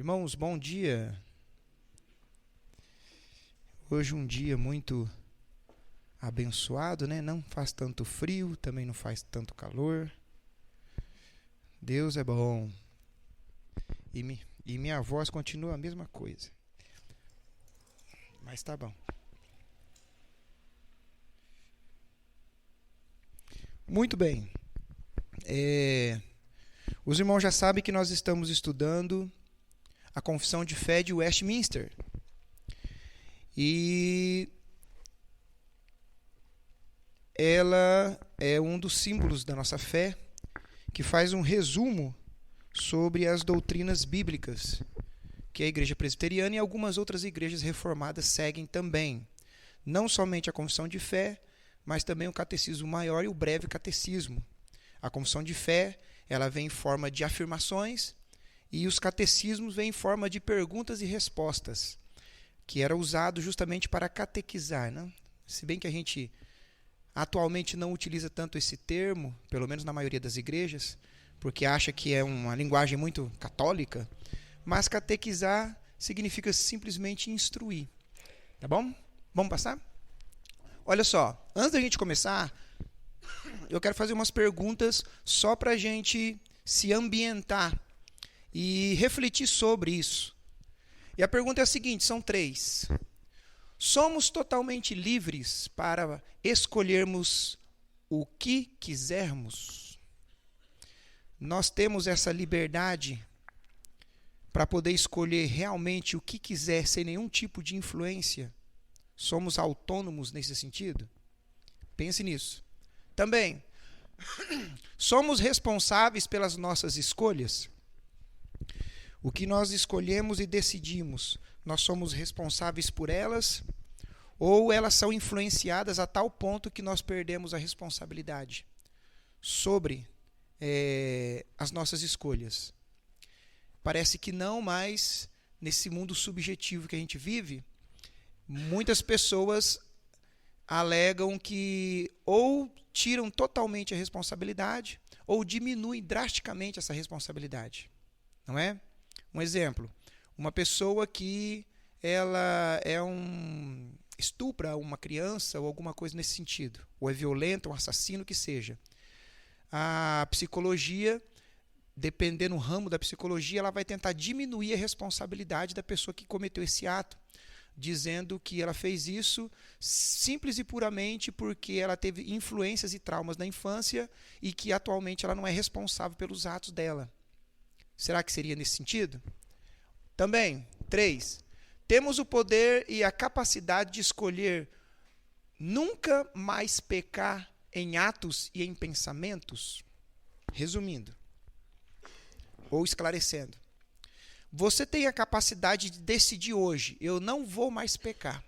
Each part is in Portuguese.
Irmãos, bom dia. Hoje um dia muito abençoado, né? Não faz tanto frio, também não faz tanto calor. Deus é bom. E minha voz continua a mesma coisa. Mas tá bom. Muito bem. Os irmãos já sabem que nós estamos estudando a Confissão de Fé de Westminster. E ela é um dos símbolos da nossa fé, que faz um resumo sobre as doutrinas bíblicas, que a Igreja Presbiteriana e algumas outras igrejas reformadas seguem também. Não somente a Confissão de Fé, mas também o Catecismo Maior e o Breve Catecismo. A Confissão de Fé, ela vem em forma de afirmações, e os catecismos vêm em forma de perguntas e respostas, que era usado justamente para catequizar, né? Se bem que a gente atualmente não utiliza tanto esse termo, pelo menos na maioria das igrejas, porque acha que é uma linguagem muito católica, mas catequizar significa simplesmente instruir. Tá bom? Vamos passar? Olha só, antes da gente começar, eu quero fazer umas perguntas só para a gente se ambientar e refletir sobre isso. E a pergunta é a seguinte, são 3. Somos totalmente livres para escolhermos o que quisermos? Nós temos essa liberdade para poder escolher realmente o que quiser, sem nenhum tipo de influência? Somos autônomos nesse sentido? Pense nisso. Também, somos responsáveis pelas nossas escolhas? O que nós escolhemos e decidimos, nós somos responsáveis por elas? Ou elas são influenciadas a tal ponto que nós perdemos a responsabilidade sobre as nossas escolhas? Parece que não, mas nesse mundo subjetivo que a gente vive, muitas pessoas alegam que ou tiram totalmente a responsabilidade ou diminuem drasticamente essa responsabilidade. Não é? Um exemplo, uma pessoa que ela estupra uma criança ou alguma coisa nesse sentido, ou é violenta, um assassino, que seja. A psicologia, dependendo do ramo da psicologia, ela vai tentar diminuir a responsabilidade da pessoa que cometeu esse ato, dizendo que ela fez isso simples e puramente porque ela teve influências e traumas na infância e que atualmente ela não é responsável pelos atos dela. Será que seria nesse sentido? Também, 3. Temos o poder e a capacidade de escolher nunca mais pecar em atos e em pensamentos? Resumindo, ou esclarecendo. Você tem a capacidade de decidir hoje, eu não vou mais pecar.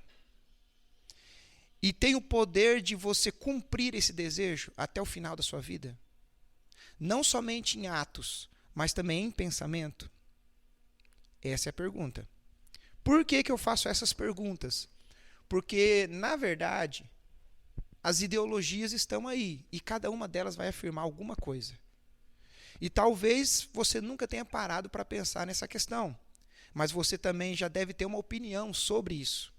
E tem o poder de você cumprir esse desejo até o final da sua vida? Não somente em atos, mas também em pensamento? Essa é a pergunta. Por que eu faço essas perguntas? Porque, na verdade, as ideologias estão aí e cada uma delas vai afirmar alguma coisa. E talvez você nunca tenha parado para pensar nessa questão, mas você também já deve ter uma opinião sobre isso,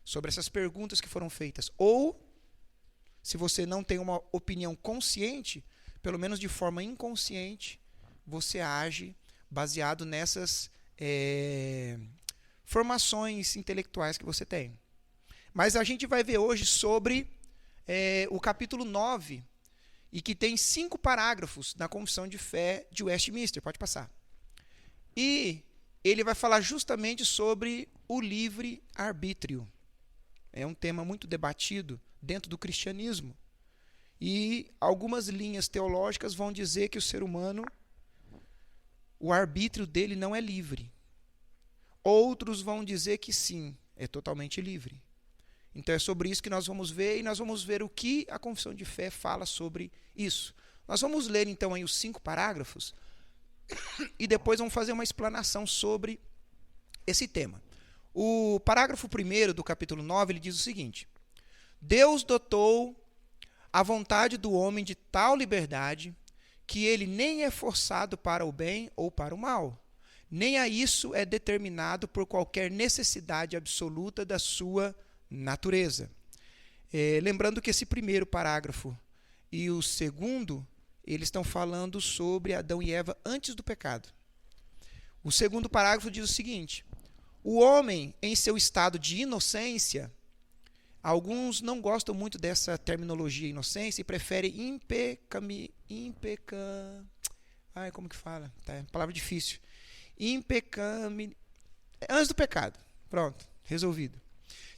sobre essas perguntas que foram feitas. Ou, se você não tem uma opinião consciente, pelo menos de forma inconsciente, você age baseado nessas formações intelectuais que você tem. Mas a gente vai ver hoje sobre o capítulo 9, e que tem 5 parágrafos na Confissão de Fé de Westminster. Pode passar. E ele vai falar justamente sobre o livre-arbítrio. É um tema muito debatido dentro do cristianismo. E algumas linhas teológicas vão dizer que o ser humano, o arbítrio dele não é livre. Outros vão dizer que sim, é totalmente livre. Então é sobre isso que nós vamos ver, e nós vamos ver o que a Confissão de Fé fala sobre isso. Nós vamos ler então aí os 5 parágrafos e depois vamos fazer uma explanação sobre esse tema. O parágrafo 1º do capítulo 9, ele diz o seguinte: Deus dotou a vontade do homem de tal liberdade que ele nem é forçado para o bem ou para o mal, nem a isso é determinado por qualquer necessidade absoluta da sua natureza. Lembrando que esse primeiro parágrafo e o segundo, eles estão falando sobre Adão e Eva antes do pecado. O segundo parágrafo diz o seguinte: o homem, em seu estado de inocência, alguns não gostam muito dessa terminologia inocência e preferem como que fala? Tá, palavra difícil. Antes do pecado. Pronto, resolvido.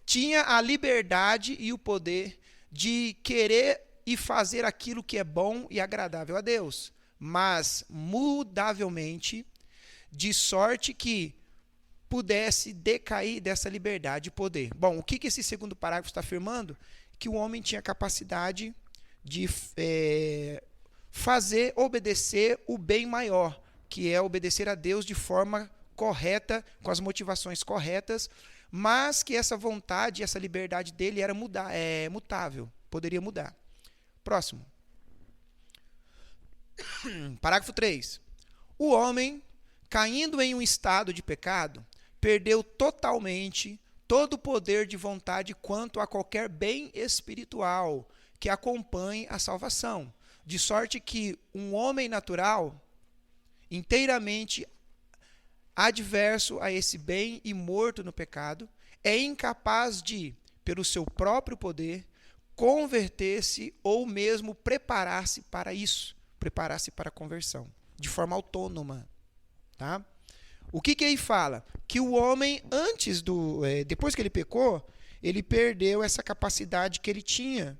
Tinha a liberdade e o poder de querer e fazer aquilo que é bom e agradável a Deus, mas mudavelmente, de sorte que pudesse decair dessa liberdade e poder. Bom, o que esse segundo parágrafo está afirmando? Que o homem tinha capacidade de obedecer o bem maior, que é obedecer a Deus de forma correta, com as motivações corretas, mas que essa vontade, essa liberdade dele era mutável, poderia mudar. Próximo. Parágrafo 3. O homem, caindo em um estado de pecado, perdeu totalmente todo o poder de vontade quanto a qualquer bem espiritual que acompanhe a salvação, de sorte que um homem natural, inteiramente adverso a esse bem e morto no pecado, é incapaz de, pelo seu próprio poder, converter-se ou mesmo preparar-se para isso, preparar-se para a conversão, de forma autônoma. Tá? O que aí fala? Que o homem, depois que ele pecou, ele perdeu essa capacidade que ele tinha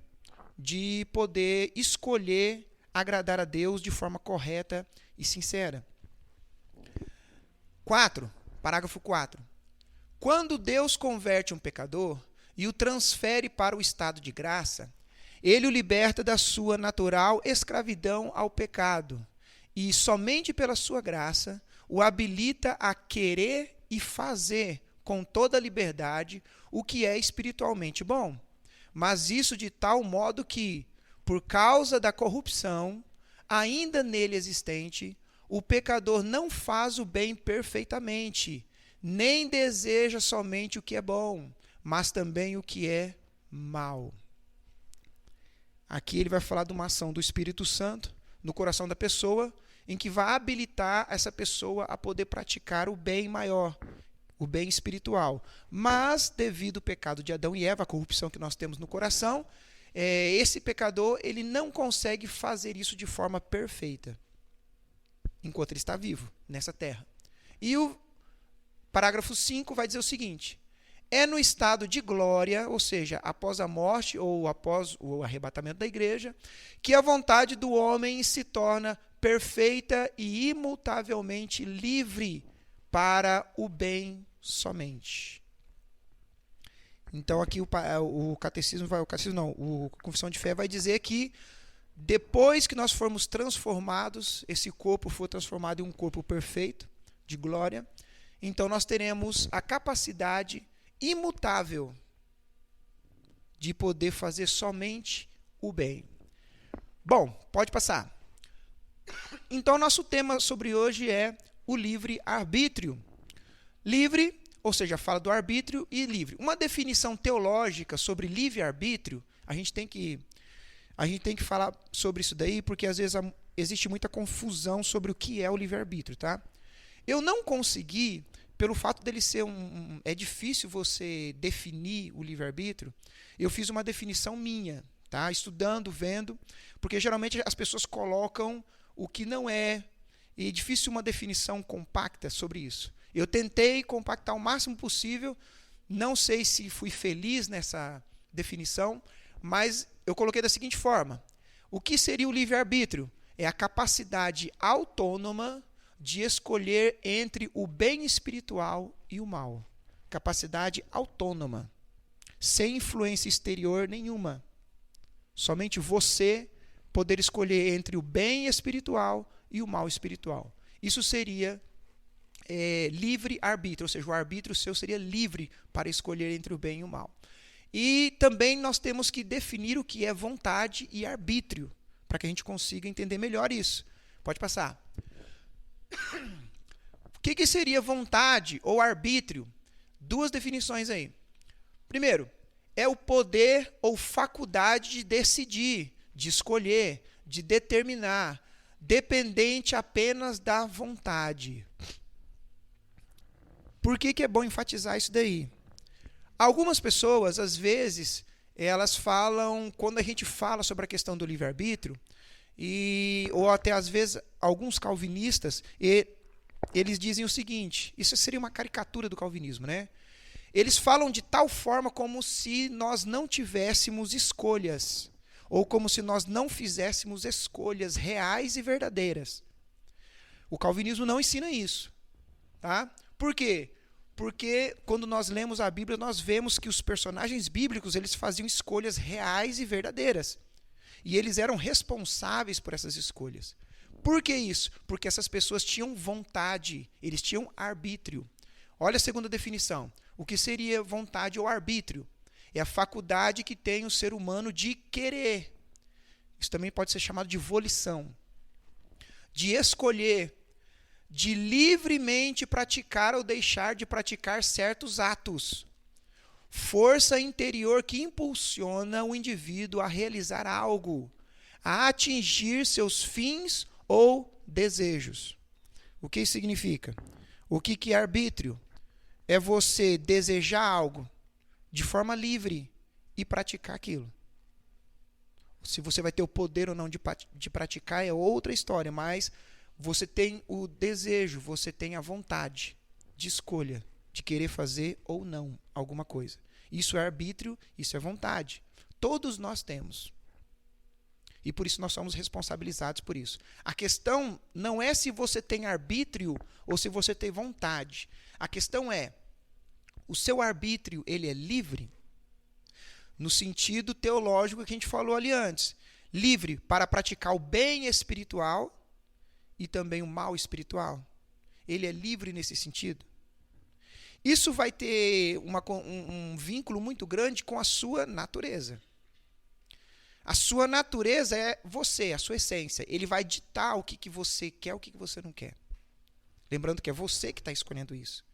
de poder escolher agradar a Deus de forma correta e sincera. Parágrafo 4. Quando Deus converte um pecador e o transfere para o estado de graça, ele o liberta da sua natural escravidão ao pecado e, somente pela sua graça, o habilita a querer e fazer com toda a liberdade o que é espiritualmente bom. Mas isso de tal modo que, por causa da corrupção ainda nele existente, o pecador não faz o bem perfeitamente, nem deseja somente o que é bom, mas também o que é mal. Aqui ele vai falar de uma ação do Espírito Santo no coração da pessoa, em que vai habilitar essa pessoa a poder praticar o bem maior, o bem espiritual. Mas, devido ao pecado de Adão e Eva, a corrupção que nós temos no coração, esse pecador ele não consegue fazer isso de forma perfeita, enquanto ele está vivo nessa terra. E o parágrafo 5 vai dizer o seguinte: é no estado de glória, ou seja, após a morte ou após o arrebatamento da igreja, que a vontade do homem se torna perfeita e imutavelmente livre para o bem somente. Então aqui o Confissão de Fé vai dizer que depois que nós formos transformados, esse corpo for transformado em um corpo perfeito, de glória, então nós teremos a capacidade imutável de poder fazer somente o bem. Bom, pode passar. Então, nosso tema sobre hoje é o livre-arbítrio. Livre, ou seja, fala do arbítrio e livre. Uma definição teológica sobre livre-arbítrio, a gente tem que falar sobre isso daí, porque às vezes existe muita confusão sobre o que é o livre-arbítrio, tá? Eu não consegui, pelo fato dele ser é difícil você definir o livre-arbítrio, eu fiz uma definição minha, tá? Estudando, vendo, porque geralmente as pessoas colocam o que não é, e é difícil uma definição compacta sobre isso. Eu tentei compactar o máximo possível, não sei se fui feliz nessa definição, mas eu coloquei da seguinte forma: o que seria o livre-arbítrio? É a capacidade autônoma de escolher entre o bem espiritual e o mal. Capacidade autônoma, sem influência exterior nenhuma. Somente você poder escolher entre o bem espiritual e o mal espiritual. Isso seria livre-arbítrio, ou seja, o arbítrio seu seria livre para escolher entre o bem e o mal. E também nós temos que definir o que é vontade e arbítrio, para que a gente consiga entender melhor isso. Pode passar. que seria vontade ou arbítrio? Duas definições aí. Primeiro, é o poder ou faculdade de decidir, de escolher, de determinar, dependente apenas da vontade. Por que é bom enfatizar isso daí? Algumas pessoas, às vezes, elas falam, quando a gente fala sobre a questão do livre-arbítrio, ou até às vezes alguns calvinistas, eles dizem o seguinte, isso seria uma caricatura do calvinismo, né? Eles falam de tal forma como se nós não tivéssemos escolhas, ou como se nós não fizéssemos escolhas reais e verdadeiras. O calvinismo não ensina isso, tá? Por quê? Porque quando nós lemos a Bíblia, nós vemos que os personagens bíblicos, eles faziam escolhas reais e verdadeiras. E eles eram responsáveis por essas escolhas. Por que isso? Porque essas pessoas tinham vontade, eles tinham arbítrio. Olha a segunda definição. O que seria vontade ou arbítrio? É a faculdade que tem o ser humano de querer. Isso também pode ser chamado de volição. De escolher, de livremente praticar ou deixar de praticar certos atos. Força interior que impulsiona o indivíduo a realizar algo, a atingir seus fins ou desejos. O que isso significa? O que é arbítrio? É você desejar algo de forma livre e praticar aquilo. Se você vai ter o poder ou não de praticar é outra história, mas você tem o desejo, você tem a vontade de escolha, de querer fazer ou não alguma coisa. Isso é arbítrio, isso é vontade. Todos nós temos. E por isso nós somos responsabilizados por isso. A questão não é se você tem arbítrio ou se você tem vontade. A questão é, o seu arbítrio, ele é livre? No sentido teológico que a gente falou ali antes. Livre para praticar o bem espiritual e também o mal espiritual. Ele é livre nesse sentido. Isso vai ter um vínculo muito grande com a sua natureza. A sua natureza é você, a sua essência. Ele vai ditar o que você quer, o que você não quer. Lembrando que é você que está escolhendo isso.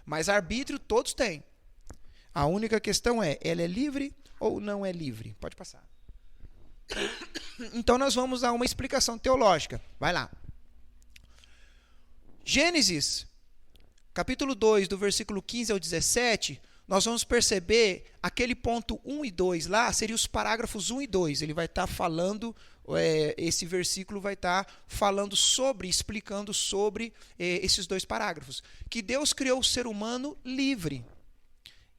Mas arbítrio todos têm. A única questão é, ela é livre ou não é livre? Pode passar. Então nós vamos a uma explicação teológica. Vai lá. Gênesis, capítulo 2, do versículo 15 ao 17, nós vamos perceber aquele ponto 1 e 2 lá, seriam os parágrafos 1 e 2. Ele vai estar falando, esse versículo vai estar falando sobre, explicando sobre esses dois parágrafos. Que Deus criou o ser humano livre.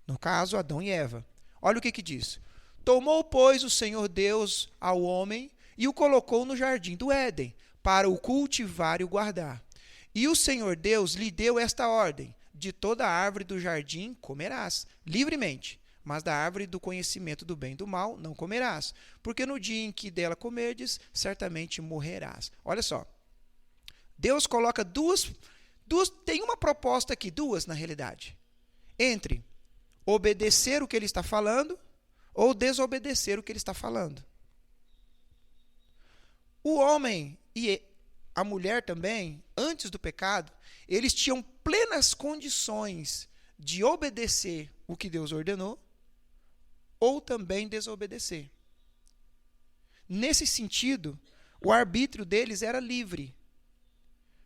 No caso, Adão e Eva. Olha o que diz. Tomou, pois, o Senhor Deus ao homem e o colocou no jardim do Éden, para o cultivar e o guardar. E o Senhor Deus lhe deu esta ordem: de toda a árvore do jardim comerás, livremente, mas da árvore do conhecimento do bem e do mal não comerás, porque no dia em que dela comerdes, certamente morrerás. Olha só, Deus coloca duas, tem uma proposta aqui, duas na realidade, entre obedecer o que ele está falando ou desobedecer o que ele está falando. O homem e a mulher também, antes do pecado, eles tinham plenas condições de obedecer o que Deus ordenou ou também desobedecer. Nesse sentido, o arbítrio deles era livre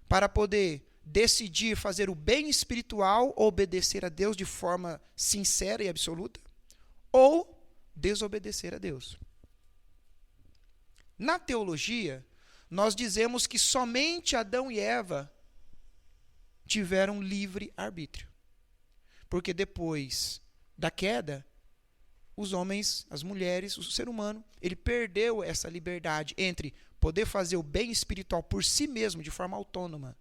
para poder decidir fazer o bem espiritual, obedecer a Deus de forma sincera e absoluta, ou desobedecer a Deus. Na teologia, nós dizemos que somente Adão e Eva tiveram livre arbítrio. Porque depois da queda, os homens, as mulheres, o ser humano, ele perdeu essa liberdade entre poder fazer o bem espiritual por si mesmo, de forma autônoma,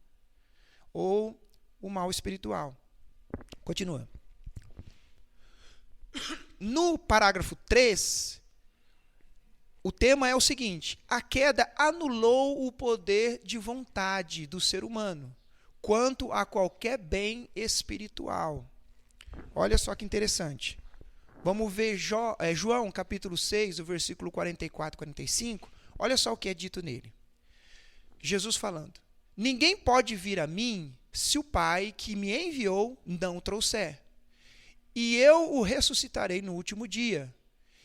ou o mal espiritual. Continua. No parágrafo 3, o tema é o seguinte: a queda anulou o poder de vontade do ser humano quanto a qualquer bem espiritual. Olha só que interessante. Vamos ver João capítulo 6, o versículo 44 e 45. Olha só o que é dito nele. Jesus falando: ninguém pode vir a mim se o Pai que me enviou não o trouxer. E eu o ressuscitarei no último dia.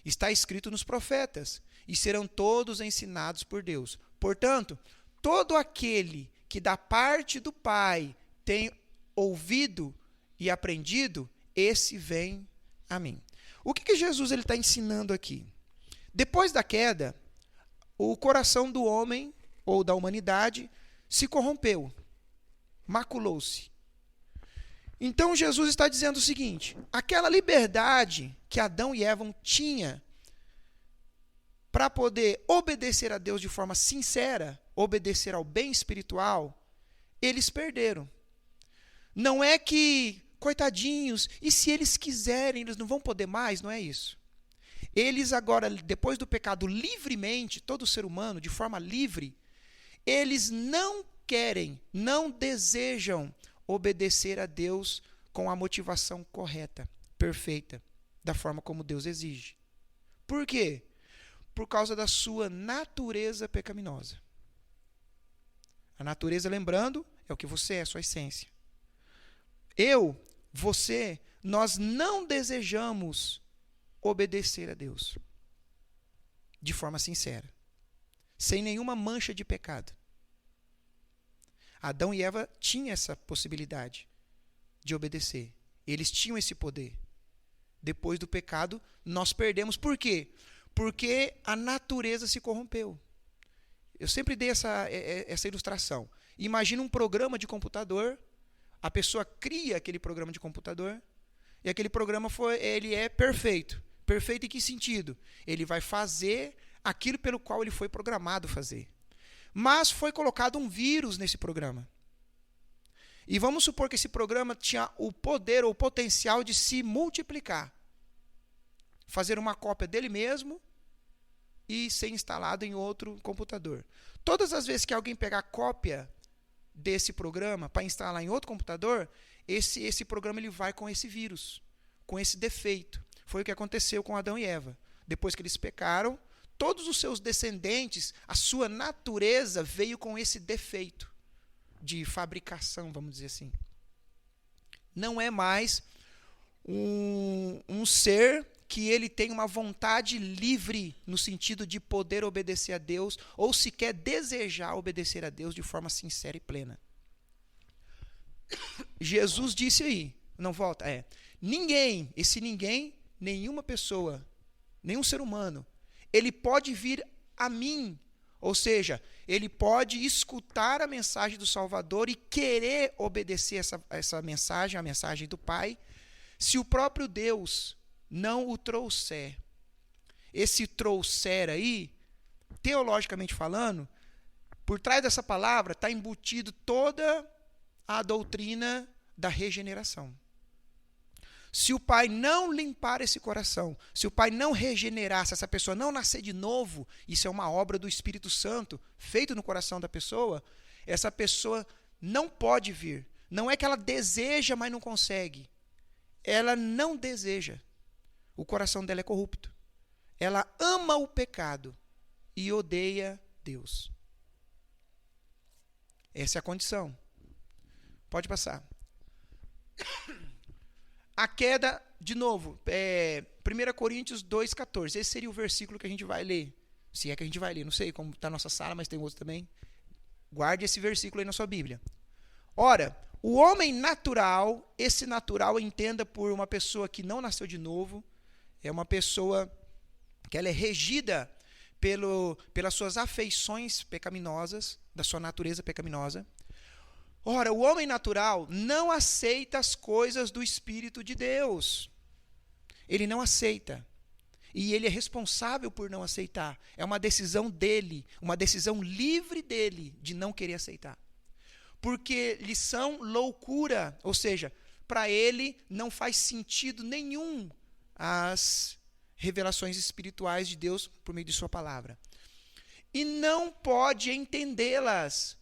Está escrito nos profetas, e serão todos ensinados por Deus. Portanto, todo aquele que da parte do Pai tem ouvido e aprendido, esse vem a mim. O que Jesus está ensinando aqui? Depois da queda, o coração do homem, ou da humanidade, se corrompeu, maculou-se. Então Jesus está dizendo o seguinte: aquela liberdade que Adão e Eva tinham para poder obedecer a Deus de forma sincera, obedecer ao bem espiritual, eles perderam. Não é que, coitadinhos, e se eles quiserem, eles não vão poder mais? Não é isso. Eles agora, depois do pecado, livremente, todo ser humano, de forma livre, eles não querem, não desejam obedecer a Deus com a motivação correta, perfeita, da forma como Deus exige. Por quê? Por causa da sua natureza pecaminosa. A natureza, lembrando, é o que você é, a sua essência. Eu, você, nós não desejamos obedecer a Deus de forma sincera, sem nenhuma mancha de pecado. Adão e Eva tinham essa possibilidade de obedecer. Eles tinham esse poder. Depois do pecado, nós perdemos. Por quê? Porque a natureza se corrompeu. Eu sempre dei essa ilustração. Imagina um programa de computador, a pessoa cria aquele programa de computador, e aquele programa ele é perfeito. Perfeito em que sentido? Ele vai fazer aquilo pelo qual ele foi programado fazer. Mas foi colocado um vírus nesse programa. E vamos supor que esse programa tinha o poder ou o potencial de se multiplicar. Fazer uma cópia dele mesmo e ser instalado em outro computador. Todas as vezes que alguém pegar cópia desse programa para instalar em outro computador, esse programa ele vai com esse vírus, com esse defeito. Foi o que aconteceu com Adão e Eva. Depois que eles pecaram, todos os seus descendentes, a sua natureza veio com esse defeito de fabricação, vamos dizer assim. Não é mais um ser que ele tem uma vontade livre no sentido de poder obedecer a Deus ou sequer desejar obedecer a Deus de forma sincera e plena. Jesus disse aí, não volta, ninguém, nenhuma pessoa, nenhum ser humano, ele pode vir a mim, ou seja, ele pode escutar a mensagem do Salvador e querer obedecer essa mensagem, a mensagem do Pai, se o próprio Deus não o trouxer. Esse trouxer aí, teologicamente falando, por trás dessa palavra está embutido toda a doutrina da regeneração. Se o Pai não limpar esse coração, se o Pai não regenerar, se essa pessoa não nascer de novo, isso é uma obra do Espírito Santo, feito no coração da pessoa, essa pessoa não pode vir. Não é que ela deseja, mas não consegue. Ela não deseja. O coração dela é corrupto. Ela ama o pecado e odeia Deus. Essa é a condição. Pode passar. A queda, de novo, 1 Coríntios 2,14. Esse seria o versículo que a gente vai ler. Se é que a gente vai ler, não sei como está a nossa sala, mas tem outro também. Guarde esse versículo aí na sua Bíblia. Ora, o homem natural, esse natural entenda por uma pessoa que não nasceu de novo, é uma pessoa que ela é regida pelas suas afeições pecaminosas, da sua natureza pecaminosa. Ora, o homem natural não aceita as coisas do Espírito de Deus. Ele não aceita. E ele é responsável por não aceitar. É uma decisão dele, uma decisão livre dele de não querer aceitar. Porque lhes são loucura, ou seja, para ele não faz sentido nenhum as revelações espirituais de Deus por meio de sua palavra. E não pode entendê-las.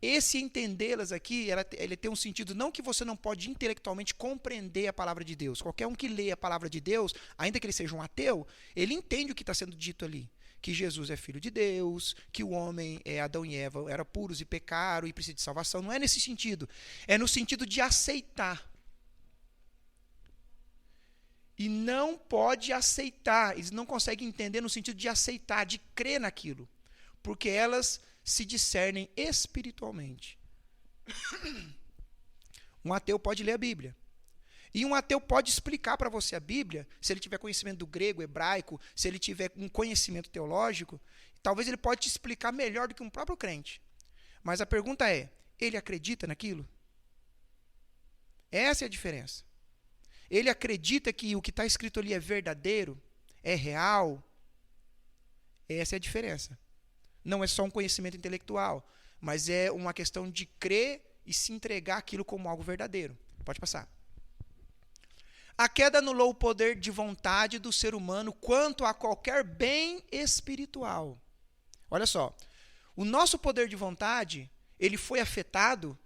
Esse entendê-las aqui, ele tem um sentido, não que você não pode intelectualmente compreender a palavra de Deus. Qualquer um que lê a palavra de Deus, ainda que ele seja um ateu, ele entende o que está sendo dito ali. que Jesus é filho de Deus, que o homem, Adão e Eva, eram puros e pecaram e precisam de salvação. Não é nesse sentido. É no sentido de aceitar. E não pode aceitar. Eles não conseguem entender no sentido de aceitar, de crer naquilo. Porque elas se discernem espiritualmente. Um ateu pode ler a Bíblia. E um ateu pode explicar para você a Bíblia, se ele tiver conhecimento do grego, hebraico, se ele tiver um conhecimento teológico, talvez ele pode te explicar melhor do que um próprio crente. Mas a pergunta é, ele acredita naquilo? Essa é a diferença. Ele acredita que o que está escrito ali é verdadeiro, é real? Essa é a diferença. Não é só um conhecimento intelectual, mas é uma questão de crer e se entregar aquilo como algo verdadeiro. Pode passar. A queda anulou o poder de vontade do ser humano quanto a qualquer bem espiritual. Olha só, o nosso poder de vontade, ele foi afetado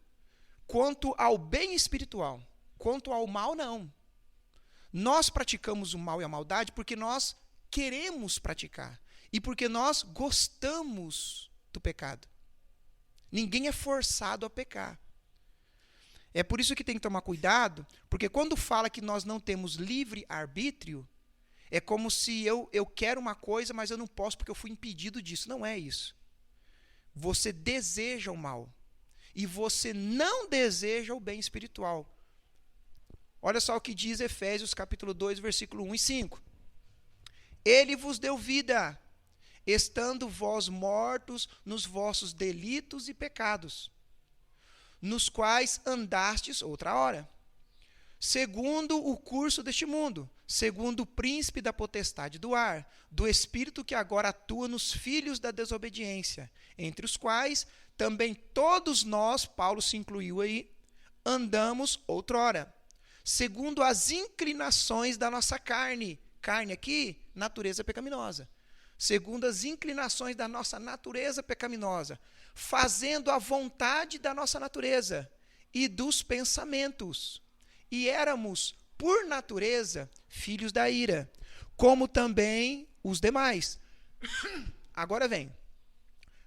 quanto ao bem espiritual, quanto ao mal não. Nós praticamos o mal e a maldade porque nós queremos praticar e porque nós gostamos do pecado. Ninguém é forçado a pecar. É por isso que tem que tomar cuidado, porque quando fala que nós não temos livre arbítrio, é como se eu quero uma coisa, mas eu não posso porque eu fui impedido disso. Não é isso. Você deseja o mal e você não deseja o bem espiritual. Olha só o que diz Efésios capítulo 2, versículo 1 e 5. Ele vos deu vida, estando vós mortos nos vossos delitos e pecados, nos quais andastes outra hora, segundo o curso deste mundo, segundo o príncipe da potestade do ar, do espírito que agora atua nos filhos da desobediência, entre os quais também todos nós, Paulo se incluiu aí, andamos outrora, segundo as inclinações da nossa carne. Carne aqui, natureza pecaminosa. Segundo as inclinações da nossa natureza pecaminosa, fazendo a vontade da nossa natureza e dos pensamentos. E éramos, por natureza, filhos da ira, como também os demais. Agora vem.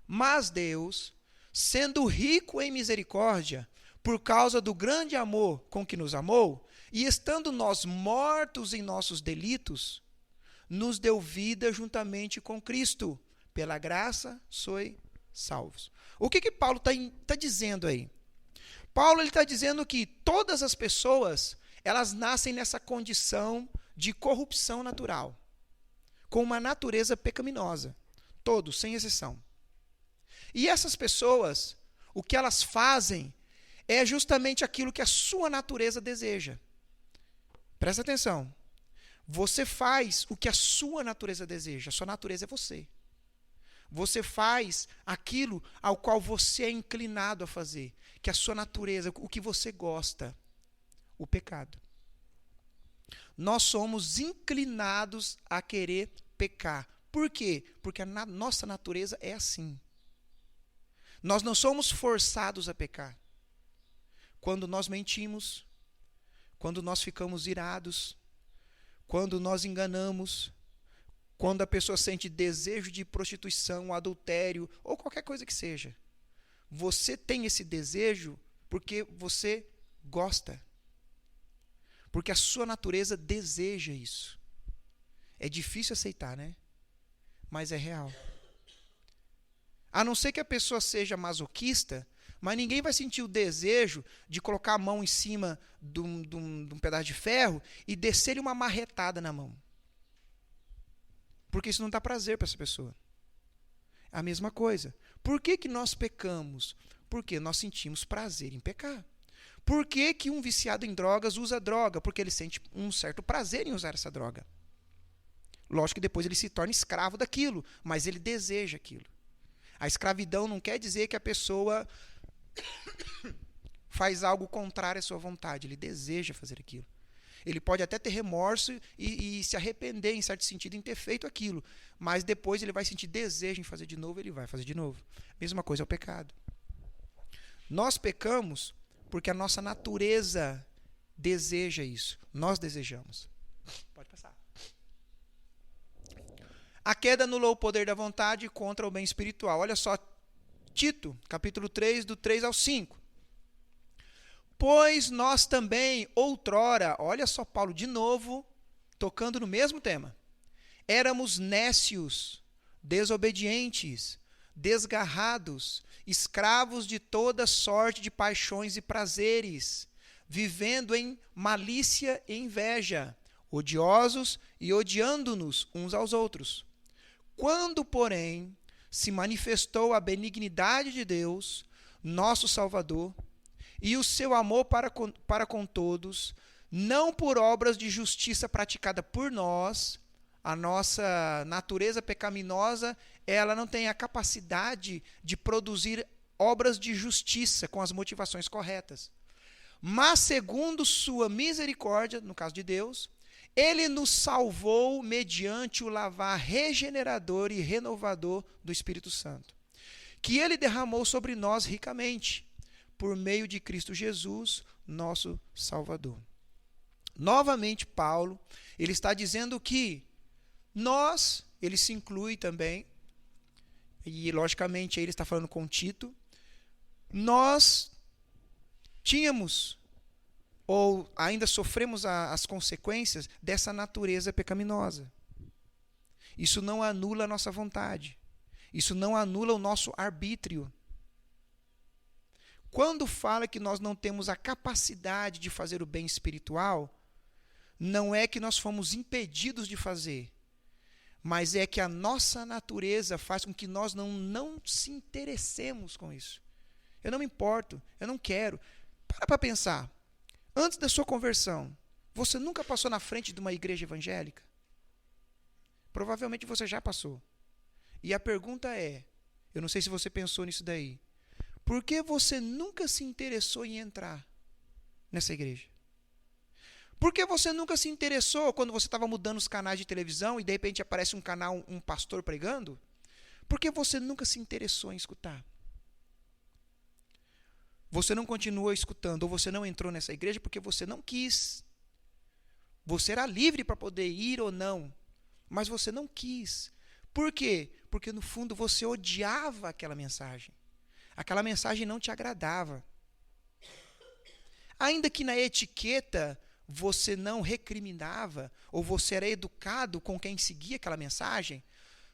Mas Deus, sendo rico em misericórdia, por causa do grande amor com que nos amou, e estando nós mortos em nossos delitos, nos deu vida juntamente com Cristo. Pela graça sois salvos. O que Paulo está dizendo aí? Paulo está dizendo que todas as pessoas, elas nascem nessa condição de corrupção natural, com uma natureza pecaminosa. Todos, sem exceção. E essas pessoas, o que elas fazem é justamente aquilo que a sua natureza deseja. Presta atenção. Você faz o que a sua natureza deseja. A sua natureza é você. Você faz aquilo ao qual você é inclinado a fazer. Que a sua natureza, o que você gosta. O pecado. Nós somos inclinados a querer pecar. Por quê? Porque a nossa natureza é assim. Nós não somos forçados a pecar. Quando nós mentimos, quando nós ficamos irados, quando nós enganamos, quando a pessoa sente desejo de prostituição, adultério, ou qualquer coisa que seja. Você tem esse desejo porque você gosta. Porque a sua natureza deseja isso. É difícil aceitar, né? Mas é real. A não ser que a pessoa seja masoquista, mas ninguém vai sentir o desejo de colocar a mão em cima de um pedaço de ferro e descer-lhe uma marretada na mão. Porque isso não dá prazer para essa pessoa. É a mesma coisa. Por que nós pecamos? Porque nós sentimos prazer em pecar. Por que um viciado em drogas usa droga? Porque ele sente um certo prazer em usar essa droga. Lógico que depois ele se torna escravo daquilo, mas ele deseja aquilo. A escravidão não quer dizer que a pessoa faz algo contrário à sua vontade. Ele deseja fazer aquilo. Ele pode até ter remorso e se arrepender, em certo sentido, em ter feito aquilo. Mas depois ele vai sentir desejo em fazer de novo, ele vai fazer de novo. Mesma coisa é o pecado. Nós pecamos porque a nossa natureza deseja isso. Nós desejamos. Pode passar. A queda anulou o poder da vontade contra o bem espiritual. Olha só, Tito, capítulo 3, do 3 ao 5. Pois nós também, outrora, olha só Paulo de novo, tocando no mesmo tema, éramos nécios, desobedientes, desgarrados, escravos de toda sorte de paixões e prazeres, vivendo em malícia e inveja, odiosos e odiando-nos uns aos outros. Quando, porém, se manifestou a benignidade de Deus, nosso Salvador, e o seu amor para com todos, não por obras de justiça praticada por nós, a nossa natureza pecaminosa, ela não tem a capacidade de produzir obras de justiça com as motivações corretas. Mas segundo sua misericórdia, no caso de Deus, ele nos salvou mediante o lavar regenerador e renovador do Espírito Santo, que ele derramou sobre nós ricamente, por meio de Cristo Jesus, nosso Salvador. Novamente, Paulo, ele está dizendo que nós, ele se inclui também, e logicamente ele está falando com Tito, nós tínhamos, ou ainda sofremos as consequências dessa natureza pecaminosa. Isso não anula a nossa vontade. Isso não anula o nosso arbítrio. Quando fala que nós não temos a capacidade de fazer o bem espiritual, não é que nós fomos impedidos de fazer, mas é que a nossa natureza faz com que nós não se interessemos com isso. Eu não me importo, eu não quero. Para pensar. Antes da sua conversão, você nunca passou na frente de uma igreja evangélica? Provavelmente você já passou. E a pergunta é, eu não sei se você pensou nisso daí, por que você nunca se interessou em entrar nessa igreja? Por que você nunca se interessou quando você estava mudando os canais de televisão e de repente aparece um canal, um pastor pregando? Por que você nunca se interessou em escutar? Você não continuou escutando, ou você não entrou nessa igreja porque você não quis. Você era livre para poder ir ou não, mas você não quis. Por quê? Porque no fundo você odiava aquela mensagem. Aquela mensagem não te agradava. Ainda que na etiqueta você não recriminava, ou você era educado com quem seguia aquela mensagem,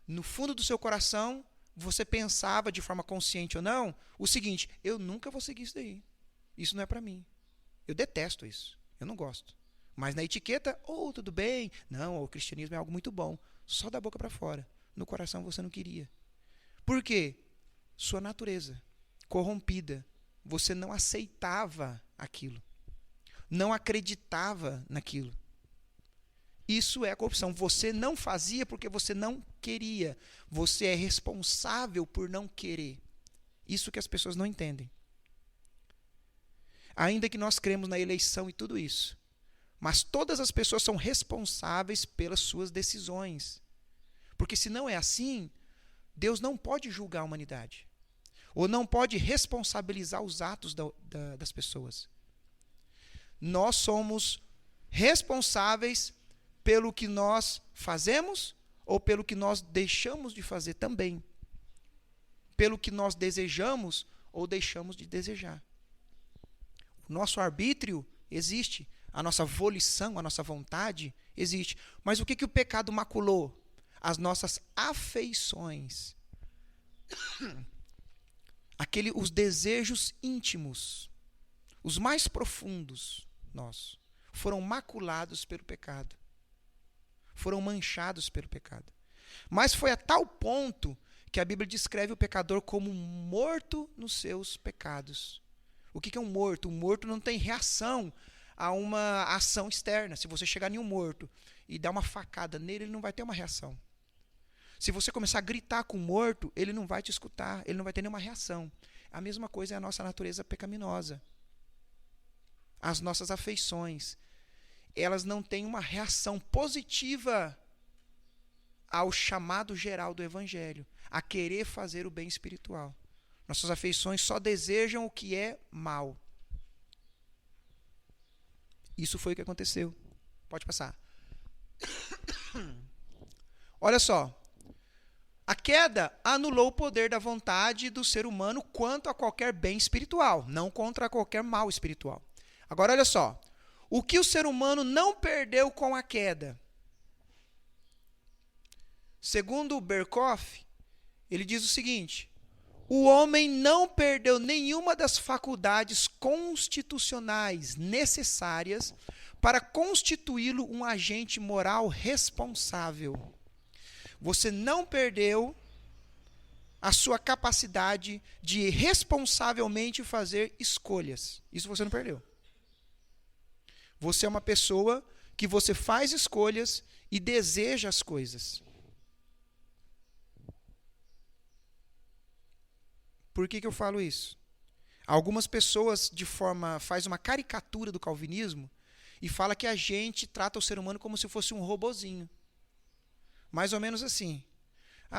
no fundo do seu coração, você pensava, de forma consciente ou não, o seguinte: eu nunca vou seguir isso daí. Isso não é para mim. Eu detesto isso. Eu não gosto. Mas na etiqueta, tudo bem. Não, o cristianismo é algo muito bom. Só da boca para fora. No coração você não queria. Por quê? Sua natureza corrompida. Você não aceitava aquilo. Não acreditava naquilo. Isso é a corrupção. Você não fazia porque você não queria. Você é responsável por não querer. Isso que as pessoas não entendem. Ainda que nós cremos na eleição e tudo isso, mas todas as pessoas são responsáveis pelas suas decisões. Porque se não é assim, Deus não pode julgar a humanidade. Ou não pode responsabilizar os atos das pessoas. Nós somos responsáveis pelo que nós fazemos ou pelo que nós deixamos de fazer também. Pelo que nós desejamos ou deixamos de desejar. O nosso arbítrio existe, a nossa volição, a nossa vontade existe. Mas o que o pecado maculou? As nossas afeições. Os desejos íntimos, os mais profundos nossos, foram maculados pelo pecado. Foram manchados pelo pecado. Mas foi a tal ponto que a Bíblia descreve o pecador como morto nos seus pecados. O que é um morto? Um morto não tem reação a uma ação externa. Se você chegar em um morto e dar uma facada nele, ele não vai ter uma reação. Se você começar a gritar com o morto, ele não vai te escutar, ele não vai ter nenhuma reação. A mesma coisa é a nossa natureza pecaminosa. As nossas afeições, elas não têm uma reação positiva ao chamado geral do Evangelho, a querer fazer o bem espiritual. Nossas afeições só desejam o que é mal. Isso foi o que aconteceu. Pode passar. Olha só. A queda anulou o poder da vontade do ser humano quanto a qualquer bem espiritual, não contra qualquer mal espiritual. Agora, olha só. O que o ser humano não perdeu com a queda? Segundo Berkhoff, ele diz o seguinte: o homem não perdeu nenhuma das faculdades constitucionais necessárias para constituí-lo um agente moral responsável. Você não perdeu a sua capacidade de responsavelmente fazer escolhas. Isso você não perdeu. Você é uma pessoa que você faz escolhas e deseja as coisas. Por que eu falo isso? Algumas pessoas faz uma caricatura do calvinismo e fala que a gente trata o ser humano como se fosse um robozinho. Mais ou menos assim.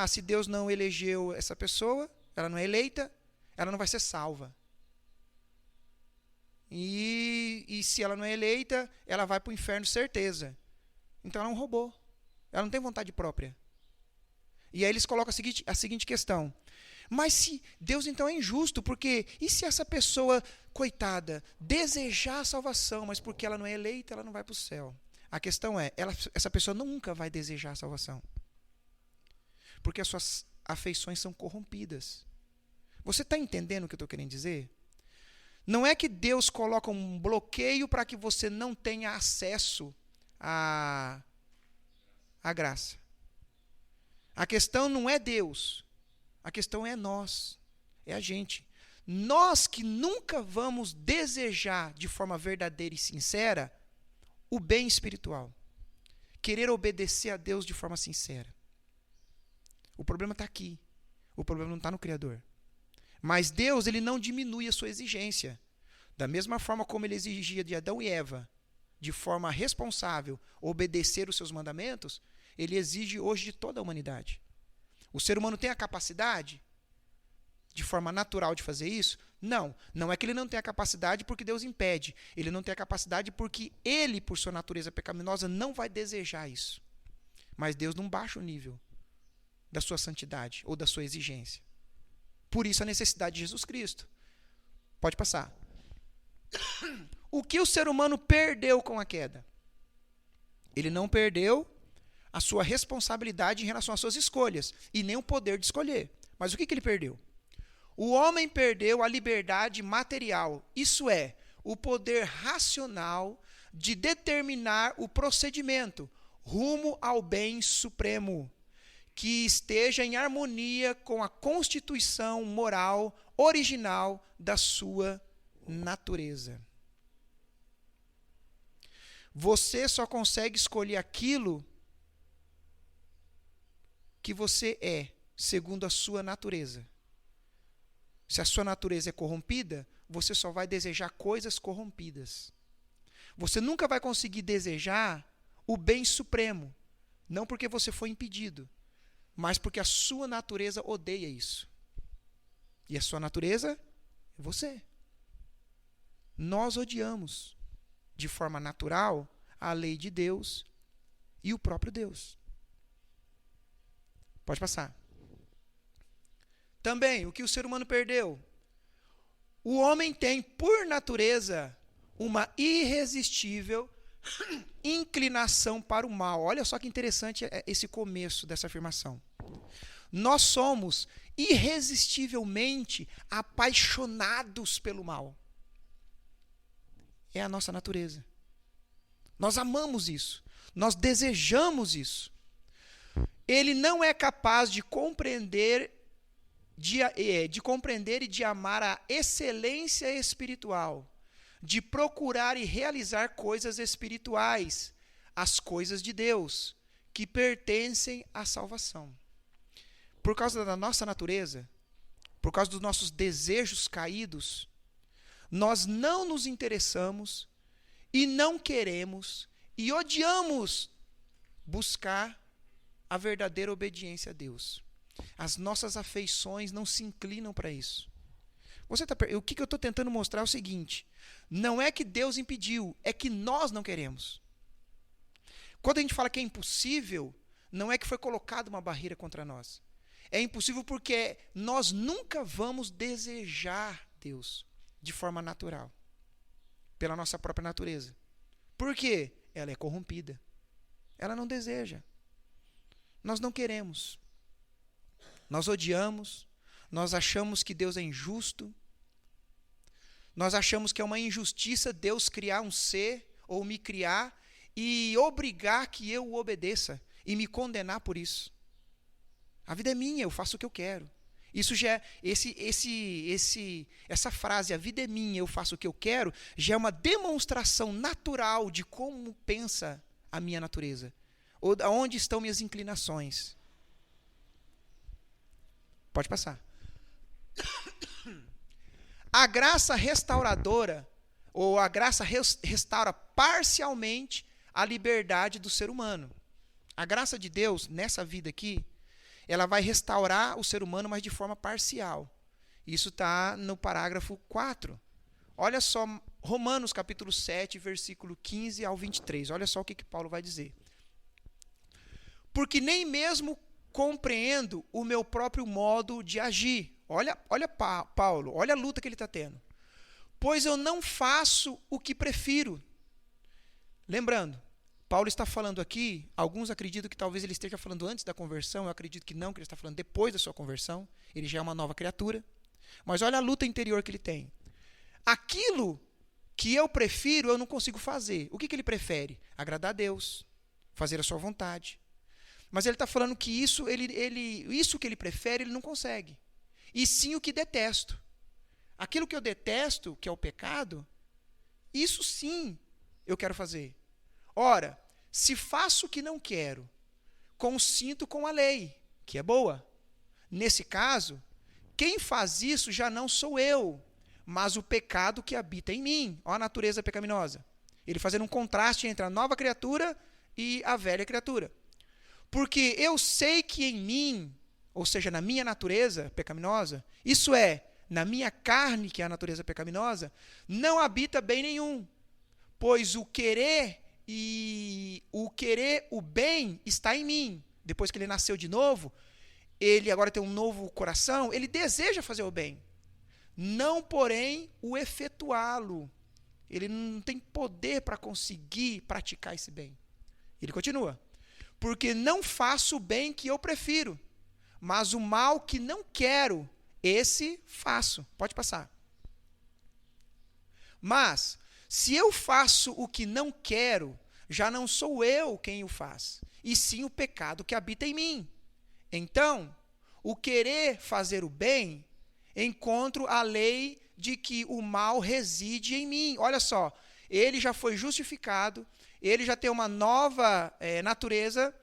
Se Deus não elegeu essa pessoa, ela não é eleita, ela não vai ser salva. E se ela não é eleita, ela vai para o inferno, certeza. Então ela é um robô. Ela não tem vontade própria. E aí eles colocam a seguinte questão: mas se Deus então é injusto, porque e se essa pessoa, coitada, desejar a salvação, mas porque ela não é eleita, ela não vai para o céu? A questão é, essa pessoa nunca vai desejar a salvação. Porque as suas afeições são corrompidas. Você está entendendo o que eu estou querendo dizer? Não é que Deus coloca um bloqueio para que você não tenha acesso à graça. A questão não é Deus. A questão é nós. É a gente. Nós que nunca vamos desejar de forma verdadeira e sincera o bem espiritual. Querer obedecer a Deus de forma sincera. O problema está aqui. O problema não está no Criador. Mas Deus, ele não diminui a sua exigência. Da mesma forma como ele exigia de Adão e Eva, de forma responsável, obedecer os seus mandamentos, ele exige hoje de toda a humanidade. O ser humano tem a capacidade, de forma natural, de fazer isso? Não. Não é que ele não tem a capacidade porque Deus impede. Ele não tem a capacidade porque ele, por sua natureza pecaminosa, não vai desejar isso. Mas Deus não baixa o nível da sua santidade ou da sua exigência. Por isso a necessidade de Jesus Cristo. Pode passar. O que o ser humano perdeu com a queda? Ele não perdeu a sua responsabilidade em relação às suas escolhas e nem o poder de escolher. Mas o que ele perdeu? O homem perdeu a liberdade material, isso é, o poder racional de determinar o procedimento rumo ao bem supremo, que esteja em harmonia com a constituição moral original da sua natureza. Você só consegue escolher aquilo que você é, segundo a sua natureza. Se a sua natureza é corrompida, você só vai desejar coisas corrompidas. Você nunca vai conseguir desejar o bem supremo, não porque você foi impedido, mas porque a sua natureza odeia isso. E a sua natureza é você. Nós odiamos, de forma natural, a lei de Deus e o próprio Deus. Pode passar. Também, o que o ser humano perdeu? O homem tem, por natureza, uma irresistível inclinação para o mal. Olha só que interessante esse começo dessa afirmação. Nós somos irresistivelmente apaixonados pelo mal. É a nossa natureza. Nós amamos isso. Nós desejamos isso. Ele não é capaz de compreender e de amar a excelência espiritual, de procurar e realizar coisas espirituais, as coisas de Deus, que pertencem à salvação. Por causa da nossa natureza, por causa dos nossos desejos caídos, nós não nos interessamos e não queremos e odiamos buscar a verdadeira obediência a Deus. As nossas afeições não se inclinam para isso. O que eu estou tentando mostrar é o seguinte: não é que Deus impediu, é que nós não queremos. Quando a gente fala que é impossível, não é que foi colocada uma barreira contra nós. É impossível porque nós nunca vamos desejar Deus de forma natural, pela nossa própria natureza. Por quê? Ela é corrompida. Ela não deseja. Nós não queremos. Nós odiamos. Nós achamos que Deus é injusto. Nós achamos que é uma injustiça Deus criar um ser, ou me criar, e obrigar que eu o obedeça, e me condenar por isso. A vida é minha, eu faço o que eu quero. Isso já essa frase, a vida é minha, eu faço o que eu quero, já é uma demonstração natural de como pensa a minha natureza, ou onde estão minhas inclinações. Pode passar. A graça restauradora, ou a graça restaura parcialmente a liberdade do ser humano. A graça de Deus, nessa vida aqui, ela vai restaurar o ser humano, mas de forma parcial. Isso está no parágrafo 4. Olha só, Romanos capítulo 7, versículo 15 ao 23. Olha só o que Paulo vai dizer. Porque nem mesmo compreendo o meu próprio modo de agir. Olha Paulo, olha a luta que ele está tendo. Pois eu não faço o que prefiro. Lembrando, Paulo está falando aqui, alguns acreditam que talvez ele esteja falando antes da conversão, eu acredito que não, que ele está falando depois da sua conversão, ele já é uma nova criatura. Mas olha a luta interior que ele tem. Aquilo que eu prefiro, eu não consigo fazer. O que ele prefere? Agradar a Deus, fazer a sua vontade. Mas ele está falando que isso que ele prefere, ele não consegue. E sim o que detesto. Aquilo que eu detesto, que é o pecado, isso sim eu quero fazer. Ora, se faço o que não quero, consinto com a lei, que é boa. Nesse caso, quem faz isso já não sou eu, mas o pecado que habita em mim. Olha a natureza pecaminosa. Ele fazendo um contraste entre a nova criatura e a velha criatura. Porque eu sei que em mim, ou seja, na minha natureza pecaminosa, isso é, na minha carne, que é a natureza pecaminosa, não habita bem nenhum. Pois o querer o bem está em mim. Depois que ele nasceu de novo, ele agora tem um novo coração, ele deseja fazer o bem. Não, porém, o efetuá-lo. Ele não tem poder para conseguir praticar esse bem. Ele continua. Porque não faço o bem que eu prefiro, mas o mal que não quero, esse faço. Pode passar. Mas, se eu faço o que não quero, já não sou eu quem o faz, e sim o pecado que habita em mim. Então, o querer fazer o bem, encontro a lei de que o mal reside em mim. Olha só, ele já foi justificado, ele já tem uma nova natureza,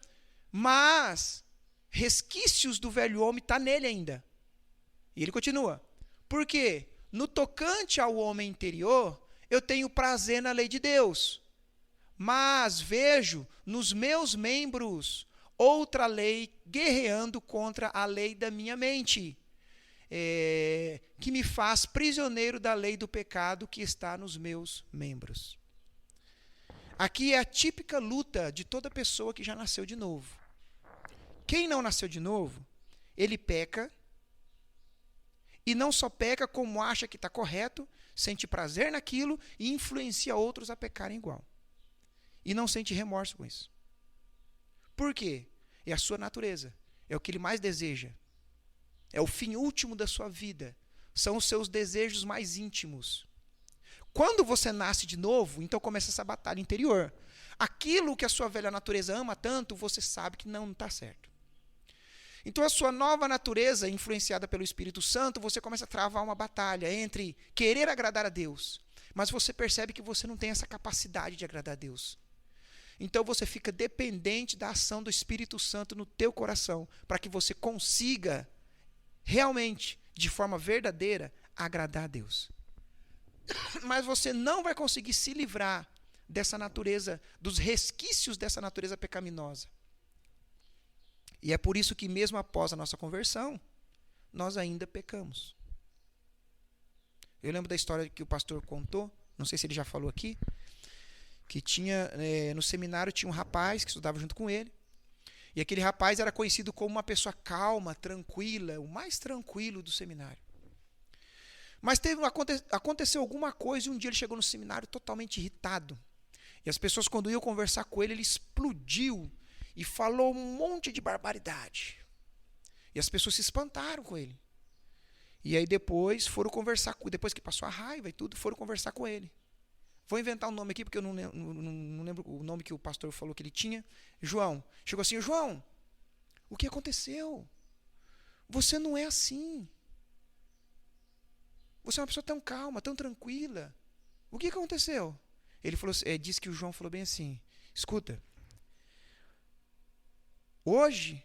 mas resquícios do velho homem estão nele ainda. E ele continua. Por quê? No tocante ao homem interior, eu tenho prazer na lei de Deus, mas vejo nos meus membros outra lei guerreando contra a lei da minha mente, que me faz prisioneiro da lei do pecado que está nos meus membros. Aqui é a típica luta de toda pessoa que já nasceu de novo. Quem não nasceu de novo, ele peca, e não só peca, como acha que está correto, sente prazer naquilo e influencia outros a pecarem igual. E não sente remorso com isso. Por quê? É a sua natureza, é o que ele mais deseja. É o fim último da sua vida. São os seus desejos mais íntimos. Quando você nasce de novo, então começa essa batalha interior. Aquilo que a sua velha natureza ama tanto, você sabe que não está certo. Então a sua nova natureza, influenciada pelo Espírito Santo, você começa a travar uma batalha entre querer agradar a Deus, mas você percebe que você não tem essa capacidade de agradar a Deus. Então você fica dependente da ação do Espírito Santo no teu coração, para que você consiga realmente, de forma verdadeira, agradar a Deus. Mas você não vai conseguir se livrar dessa natureza, dos resquícios dessa natureza pecaminosa. E é por isso que mesmo após a nossa conversão, nós ainda pecamos. Eu lembro da história que o pastor contou, não sei se ele já falou aqui, que tinha no seminário tinha um rapaz que estudava junto com ele, E aquele rapaz era conhecido como uma pessoa calma, tranquila, o mais tranquilo do seminário. Mas aconteceu alguma coisa e um dia ele chegou no seminário totalmente irritado. E as pessoas, quando iam conversar com ele, ele explodiu e falou um monte de barbaridade. E as pessoas se espantaram com ele. E aí depois foram conversar com ele, depois que passou a raiva e tudo, foram conversar com ele. Vou inventar um nome aqui, porque eu não lembro o nome que o pastor falou que ele tinha. João. Chegou assim, João, o que aconteceu? Você não é assim. Você é uma pessoa tão calma, tão tranquila. O que aconteceu? Ele falou, disse que o João falou bem assim, escuta, hoje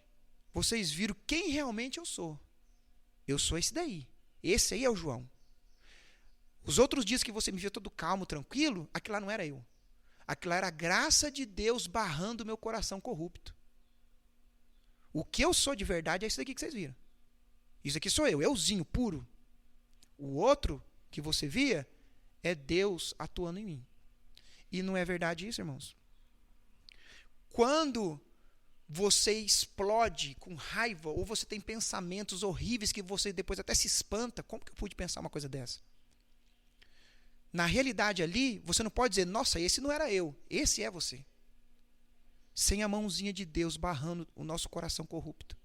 vocês viram quem realmente eu sou. Eu sou esse daí. Esse aí é o João. Os outros dias que você me viu todo calmo, tranquilo, aquilo lá não era eu. Aquilo lá era a graça de Deus barrando o meu coração corrupto. O que eu sou de verdade é isso daqui que vocês viram. Isso aqui sou euzinho, puro. O outro que você via é Deus atuando em mim. E não é verdade isso, irmãos? Quando você explode com raiva, ou você tem pensamentos horríveis que você depois até se espanta, como que eu pude pensar uma coisa dessa? Na realidade ali, você não pode dizer, nossa, esse não era eu, esse é você. Sem a mãozinha de Deus barrando o nosso coração corrupto.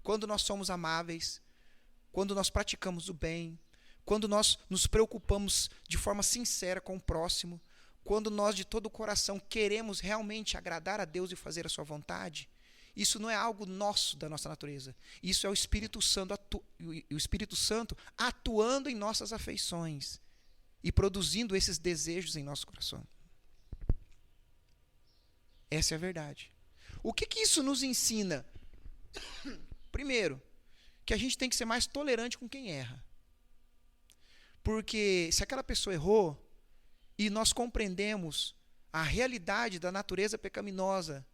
Quando nós somos amáveis, quando nós praticamos o bem, quando nós nos preocupamos de forma sincera com o próximo, quando nós de todo o coração queremos realmente agradar a Deus e fazer a sua vontade, isso não é algo nosso, da nossa natureza. Isso é o Espírito Santo atuando em nossas afeições e produzindo esses desejos em nosso coração. Essa é a verdade. O que isso nos ensina? Primeiro, que a gente tem que ser mais tolerante com quem erra. Porque se aquela pessoa errou e nós compreendemos a realidade da natureza pecaminosa,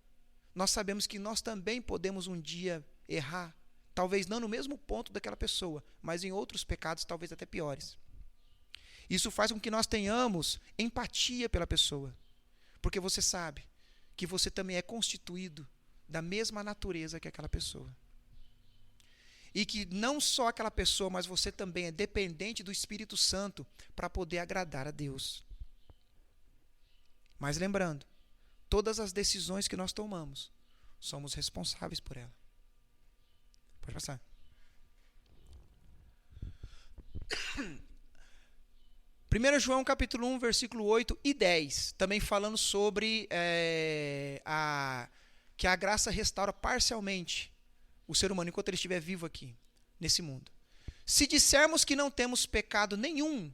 nós sabemos que nós também podemos um dia errar. Talvez não no mesmo ponto daquela pessoa, mas em outros pecados talvez até piores. Isso faz com que nós tenhamos empatia pela pessoa. Porque você sabe que você também é constituído da mesma natureza que aquela pessoa. E que não só aquela pessoa, mas você também é dependente do Espírito Santo para poder agradar a Deus. Mas lembrando, todas as decisões que nós tomamos, somos responsáveis por ela. Pode passar. 1 João capítulo 1, versículo 8 e 10, também falando sobre que a graça restaura parcialmente o ser humano enquanto ele estiver vivo aqui, nesse mundo. Se dissermos que não temos pecado nenhum,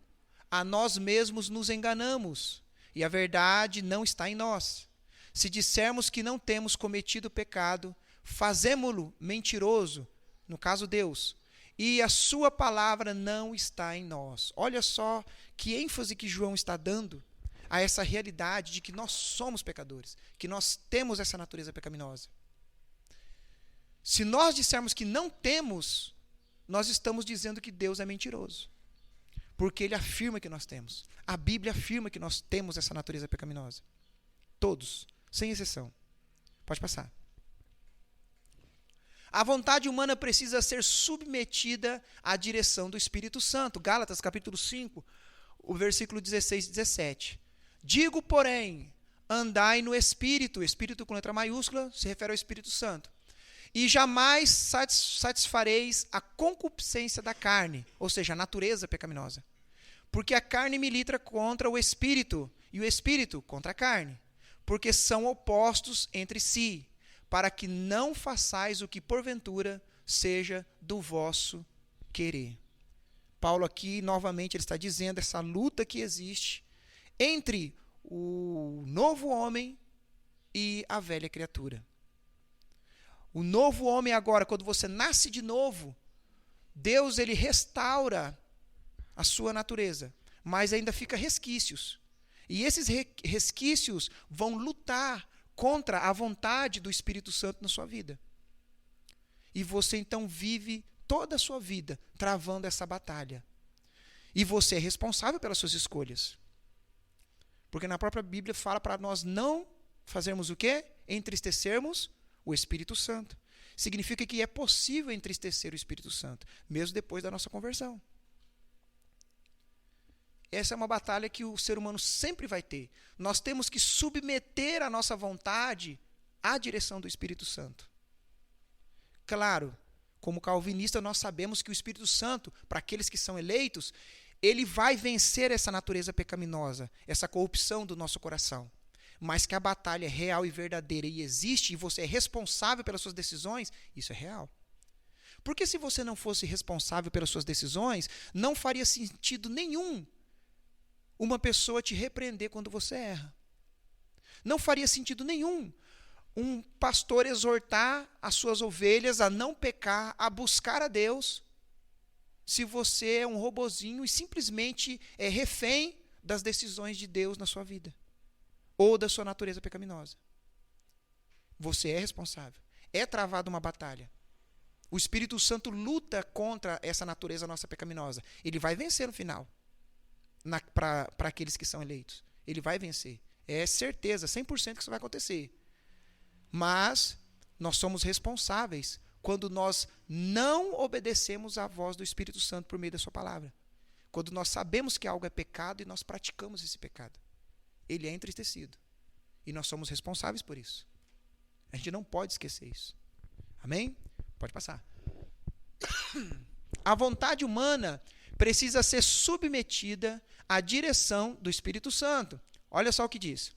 a nós mesmos nos enganamos, e a verdade não está em nós. Se dissermos que não temos cometido pecado, fazemo-lo mentiroso, no caso Deus, e a sua palavra não está em nós. Olha só que ênfase que João está dando a essa realidade de que nós somos pecadores, que nós temos essa natureza pecaminosa. Se nós dissermos que não temos, nós estamos dizendo que Deus é mentiroso. Porque Ele afirma que nós temos. A Bíblia afirma que nós temos essa natureza pecaminosa. Todos, sem exceção. Pode passar. A vontade humana precisa ser submetida à direção do Espírito Santo. Gálatas capítulo 5, o versículo 16 e 17. Digo, porém, andai no Espírito. Espírito com letra maiúscula se refere ao Espírito Santo. E jamais satisfareis a concupiscência da carne, ou seja, a natureza pecaminosa. Porque a carne milita contra o Espírito, e o Espírito contra a carne. Porque são opostos entre si, para que não façais o que porventura seja do vosso querer. Paulo aqui, novamente, ele está dizendo essa luta que existe entre o novo homem e a velha criatura. O novo homem agora, quando você nasce de novo, Deus ele restaura a sua natureza, mas ainda fica resquícios. E esses resquícios vão lutar contra a vontade do Espírito Santo na sua vida. E você então vive toda a sua vida travando essa batalha. E você é responsável pelas suas escolhas. Porque na própria Bíblia fala para nós não fazermos o quê? Entristecermos o Espírito Santo. Significa que é possível entristecer o Espírito Santo, mesmo depois da nossa conversão. Essa é uma batalha que o ser humano sempre vai ter. Nós temos que submeter a nossa vontade à direção do Espírito Santo. Claro, como calvinista, nós sabemos que o Espírito Santo, para aqueles que são eleitos, ele vai vencer essa natureza pecaminosa, essa corrupção do nosso coração. Mas que a batalha é real e verdadeira e existe, e você é responsável pelas suas decisões, isso é real. Porque se você não fosse responsável pelas suas decisões, não faria sentido nenhum uma pessoa te repreender quando você erra. Não faria sentido nenhum um pastor exortar as suas ovelhas a não pecar, a buscar a Deus, se você é um robozinho e simplesmente é refém das decisões de Deus na sua vida, ou da sua natureza pecaminosa. Você é responsável. É travada uma batalha. O Espírito Santo luta contra essa natureza nossa pecaminosa. Ele vai vencer no final. Para aqueles que são eleitos. Ele vai vencer. É certeza, 100% que isso vai acontecer. Mas nós somos responsáveis quando nós não obedecemos à voz do Espírito Santo por meio da sua palavra. Quando nós sabemos que algo é pecado e nós praticamos esse pecado. Ele é entristecido. E nós somos responsáveis por isso. A gente não pode esquecer isso. Amém? Pode passar. A vontade humana precisa ser submetida à direção do Espírito Santo. Olha só o que diz.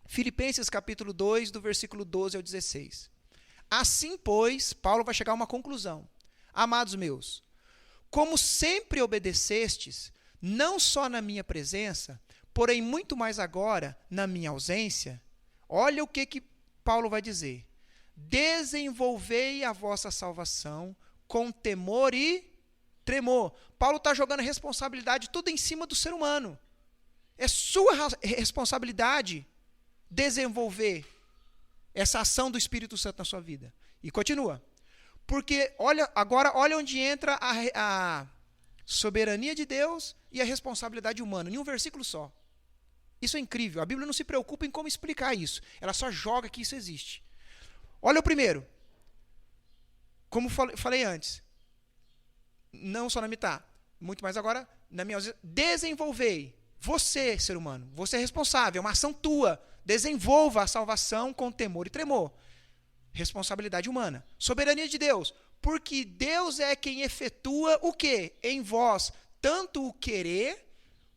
Filipenses capítulo 2, do versículo 12 ao 16. Assim, pois, Paulo vai chegar a uma conclusão. Amados meus, como sempre obedecestes, não só na minha presença, porém muito mais agora na minha ausência, olha o que Paulo vai dizer. Desenvolvei a vossa salvação com temor e tremor. Paulo está jogando a responsabilidade tudo em cima do ser humano. É sua responsabilidade desenvolver essa ação do Espírito Santo na sua vida. E continua. Porque agora olha onde entra a soberania de Deus e a responsabilidade humana, em um versículo só. Isso é incrível. A Bíblia não se preocupa em como explicar isso. Ela só joga que isso existe. Olha o primeiro. Como falei antes. Não só na mitad. Muito mais agora, na minha ausência. Desenvolvei. Você, ser humano. Você é responsável. É uma ação tua. Desenvolva a salvação com temor e tremor. Responsabilidade humana. Soberania de Deus. Porque Deus é quem efetua o quê? Em vós. Tanto o querer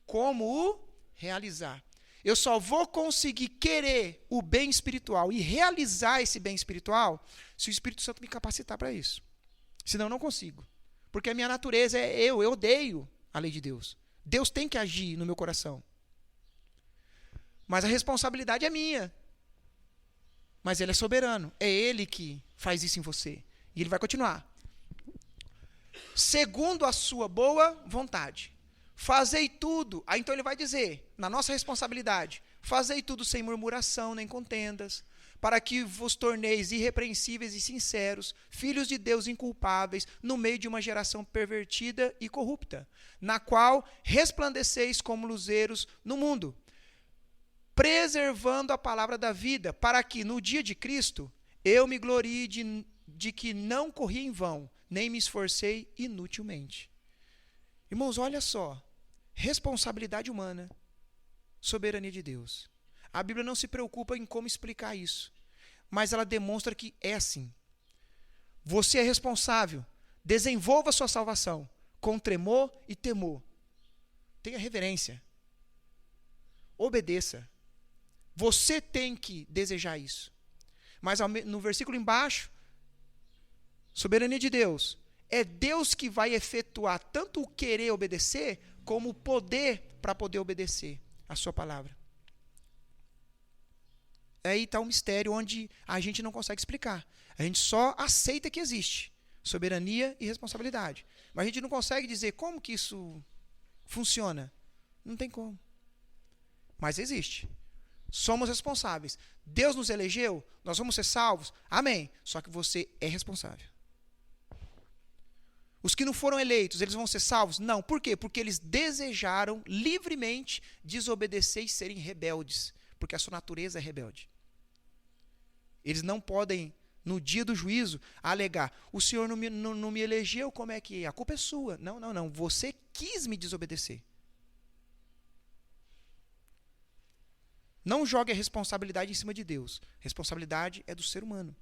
como o realizar. Eu só vou conseguir querer o bem espiritual e realizar esse bem espiritual se o Espírito Santo me capacitar para isso. Senão eu não consigo. Porque a minha natureza é eu odeio a lei de Deus. Deus tem que agir no meu coração. Mas a responsabilidade é minha. Mas Ele é soberano. É Ele que faz isso em você. E Ele vai continuar. Segundo a sua boa vontade. Fazei tudo. Aí então ele vai dizer, na nossa responsabilidade, fazei tudo sem murmuração nem contendas, para que vos torneis irrepreensíveis e sinceros, filhos de Deus inculpáveis, no meio de uma geração pervertida e corrupta, na qual resplandeceis como luzeiros no mundo, preservando a palavra da vida, para que no dia de Cristo eu me glorie de que não corri em vão, nem me esforcei inutilmente. Irmãos, olha só. Responsabilidade humana, soberania de Deus. A Bíblia não se preocupa em como explicar isso, mas ela demonstra que é assim. Você é responsável. Desenvolva a sua salvação com tremor e temor. Tenha reverência. Obedeça. Você tem que desejar isso. Mas no versículo embaixo, soberania de Deus. É Deus que vai efetuar tanto o querer obedecer, como o poder para poder obedecer a sua palavra. Aí está um mistério onde a gente não consegue explicar. A gente só aceita que existe soberania e responsabilidade. Mas a gente não consegue dizer como que isso funciona. Não tem como. Mas existe. Somos responsáveis. Deus nos elegeu, nós vamos ser salvos. Amém. Só que você é responsável. Os que não foram eleitos, eles vão ser salvos? Não. Por quê? Porque eles desejaram livremente desobedecer e serem rebeldes. Porque a sua natureza é rebelde. Eles não podem no dia do juízo, alegar, o Senhor não me elegeu, como é que é? A culpa é sua. Não, não, não. Você quis me desobedecer. Não jogue a responsabilidade em cima de Deus. A responsabilidade é do ser humano.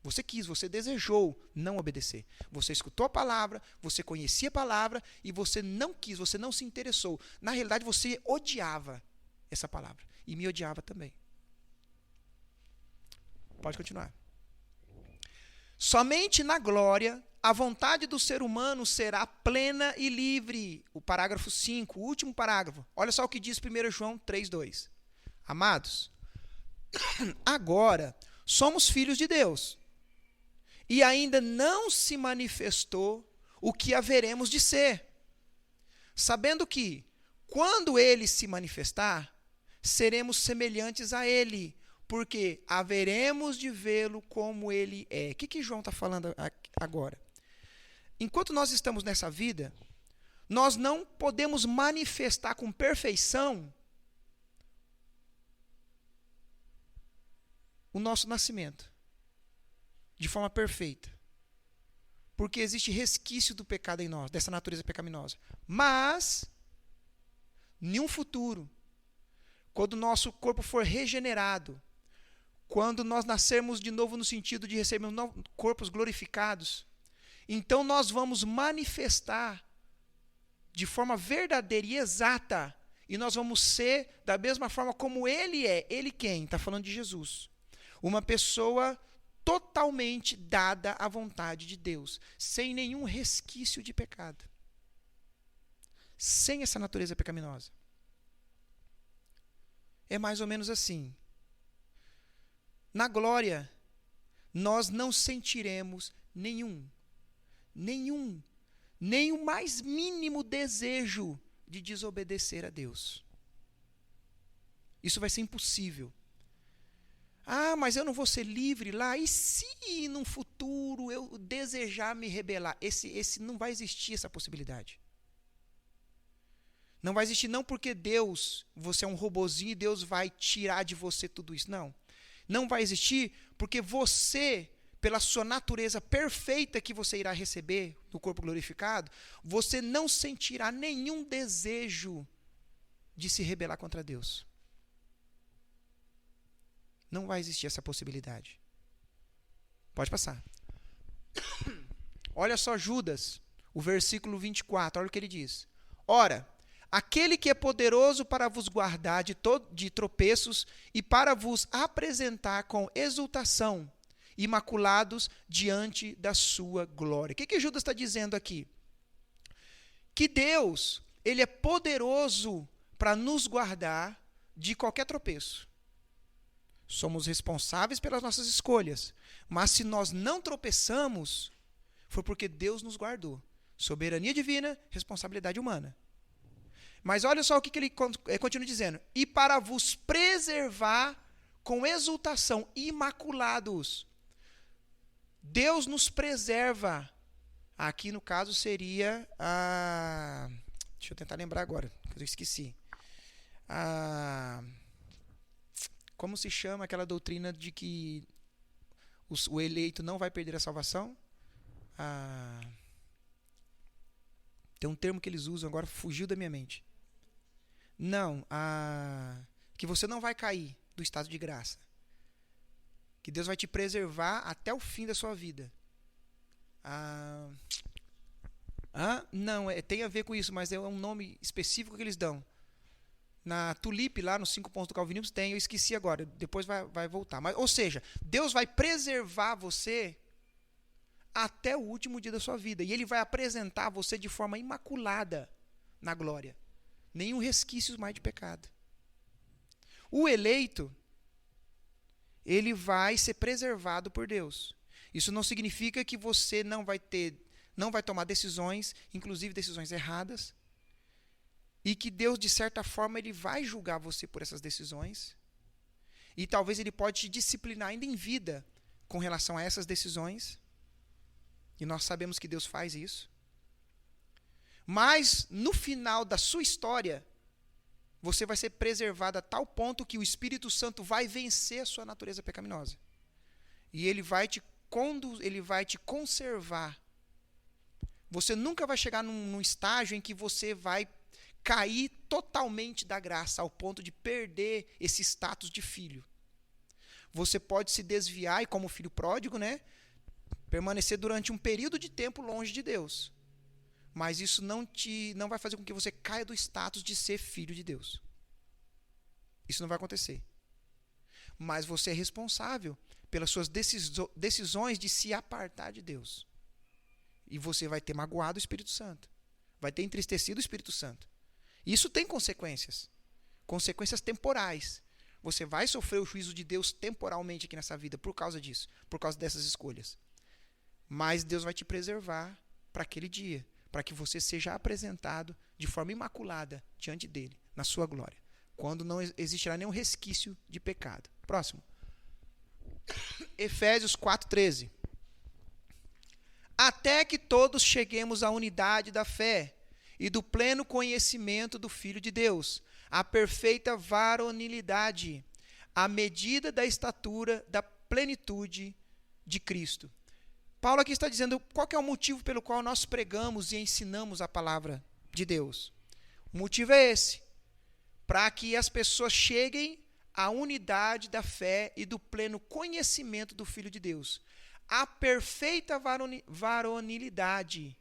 Você quis, você desejou não obedecer. Você escutou a palavra, você conhecia a palavra e você não quis, você não se interessou. Na realidade, você odiava essa palavra. E me odiava também. Pode continuar. Somente na glória, a vontade do ser humano será plena e livre. O parágrafo 5, o último parágrafo. Olha só o que diz 1 João 3,2. Amados, agora somos filhos de Deus. E ainda não se manifestou o que haveremos de ser. Sabendo que, quando ele se manifestar, seremos semelhantes a ele, porque haveremos de vê-lo como ele é. O que João está falando agora? Enquanto nós estamos nessa vida, nós não podemos manifestar com perfeição o nosso nascimento, de forma perfeita. Porque existe resquício do pecado em nós, dessa natureza pecaminosa. Mas, em um futuro, quando o nosso corpo for regenerado, quando nós nascermos de novo no sentido de recebermos corpos glorificados, então nós vamos manifestar de forma verdadeira e exata, e nós vamos ser da mesma forma como ele é. Ele quem? Está falando de Jesus. Uma pessoa totalmente dada à vontade de Deus, sem nenhum resquício de pecado. Sem essa natureza pecaminosa. É mais ou menos assim. Na glória, nós não sentiremos nem o mais mínimo desejo de desobedecer a Deus. Isso vai ser impossível. Ah, mas eu não vou ser livre lá? E se num futuro eu desejar me rebelar? Esse não vai existir essa possibilidade. Não vai existir não porque Deus, você é um robozinho e Deus vai tirar de você tudo isso. Não. Não vai existir porque você, pela sua natureza perfeita que você irá receber no corpo glorificado, você não sentirá nenhum desejo de se rebelar contra Deus. Não vai existir essa possibilidade. Pode passar. Olha só Judas, o versículo 24, olha o que ele diz. Ora, aquele que é poderoso para vos guardar de tropeços e para vos apresentar com exultação, imaculados diante da sua glória. O que Judas está dizendo aqui? Que Deus, ele é poderoso para nos guardar de qualquer tropeço. Somos responsáveis pelas nossas escolhas. Mas se nós não tropeçamos, foi porque Deus nos guardou. Soberania divina, responsabilidade humana. Mas olha só o que ele continua dizendo. E para vos preservar com exultação, imaculados. Deus nos preserva. Aqui no caso seria a... Deixa eu tentar lembrar agora, que eu esqueci. Como se chama aquela doutrina de que o eleito não vai perder a salvação? Tem um termo que eles usam, agora fugiu da minha mente. Não, que você não vai cair do estado de graça. Que Deus vai te preservar até o fim da sua vida. Não, tem a ver com isso, mas é um nome específico que eles dão. Na Tulip, lá nos 5 pontos do calvinismo, tem, eu esqueci agora, depois vai voltar. Mas, ou seja, Deus vai preservar você até o último dia da sua vida. E Ele vai apresentar você de forma imaculada na glória. Nenhum resquício mais de pecado. O eleito, ele vai ser preservado por Deus. Isso não significa que você não vai tomar decisões, inclusive decisões erradas, e que Deus, de certa forma, ele vai julgar você por essas decisões. E talvez ele pode te disciplinar ainda em vida com relação a essas decisões. E nós sabemos que Deus faz isso. Mas, no final da sua história, você vai ser preservado a tal ponto que o Espírito Santo vai vencer a sua natureza pecaminosa. E ele vai te conservar. Você nunca vai chegar num estágio em que você vai cair totalmente da graça, ao ponto de perder esse status de filho. Você pode se desviar e, como filho pródigo, né, permanecer durante um período de tempo longe de Deus. Mas isso não vai fazer com que você caia do status de ser filho de Deus. Isso não vai acontecer. Mas você é responsável pelas suas decisões de se apartar de Deus. E você vai ter magoado o Espírito Santo. Vai ter entristecido o Espírito Santo. Isso tem consequências. Consequências temporais. Você vai sofrer o juízo de Deus temporalmente aqui nessa vida por causa disso. Por causa dessas escolhas. Mas Deus vai te preservar para aquele dia. Para que você seja apresentado de forma imaculada diante dele, na sua glória. Quando não existirá nenhum resquício de pecado. Próximo. Efésios 4:13. Até que todos cheguemos à unidade da fé e do pleno conhecimento do Filho de Deus, à perfeita varonilidade, à medida da estatura da plenitude de Cristo. Paulo aqui está dizendo qual que é o motivo pelo qual nós pregamos e ensinamos a palavra de Deus. O motivo é esse, para que as pessoas cheguem à unidade da fé e do pleno conhecimento do Filho de Deus. A perfeita varonilidade,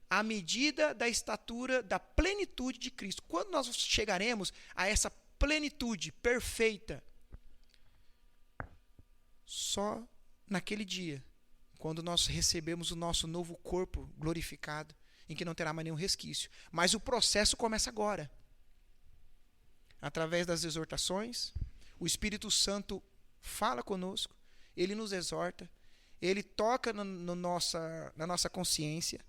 à medida da estatura da plenitude de Cristo. Quando nós chegaremos a essa plenitude perfeita? Só naquele dia, quando nós recebemos o nosso novo corpo glorificado, em que não terá mais nenhum resquício. Mas o processo começa agora. Através das exortações, o Espírito Santo fala conosco, ele nos exorta, ele toca na nossa consciência,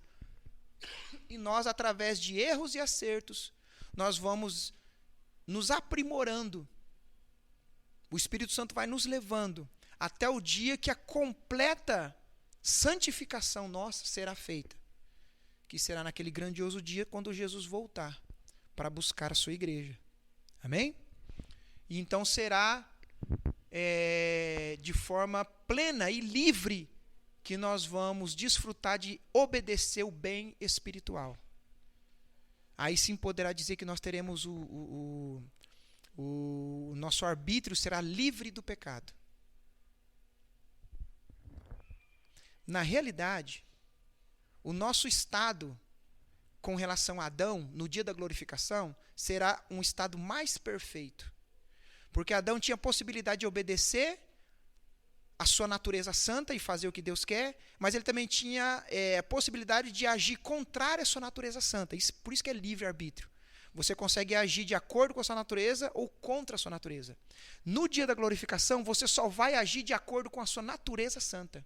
e nós, através de erros e acertos, nós vamos nos aprimorando. O Espírito Santo vai nos levando até o dia que a completa santificação nossa será feita, que será naquele grandioso dia quando Jesus voltar para buscar a sua igreja. Amém? E então será de forma plena e livre que nós vamos desfrutar de obedecer o bem espiritual. Aí sim poderá dizer que nós teremos o nosso arbítrio será livre do pecado. Na realidade, o nosso estado com relação a Adão, no dia da glorificação, será um estado mais perfeito. Porque Adão tinha a possibilidade de obedecer a sua natureza santa e fazer o que Deus quer, mas ele também tinha a possibilidade de agir contrário à sua natureza santa. Por isso que é livre-arbítrio. Você consegue agir de acordo com a sua natureza ou contra a sua natureza. No dia da glorificação, você só vai agir de acordo com a sua natureza santa.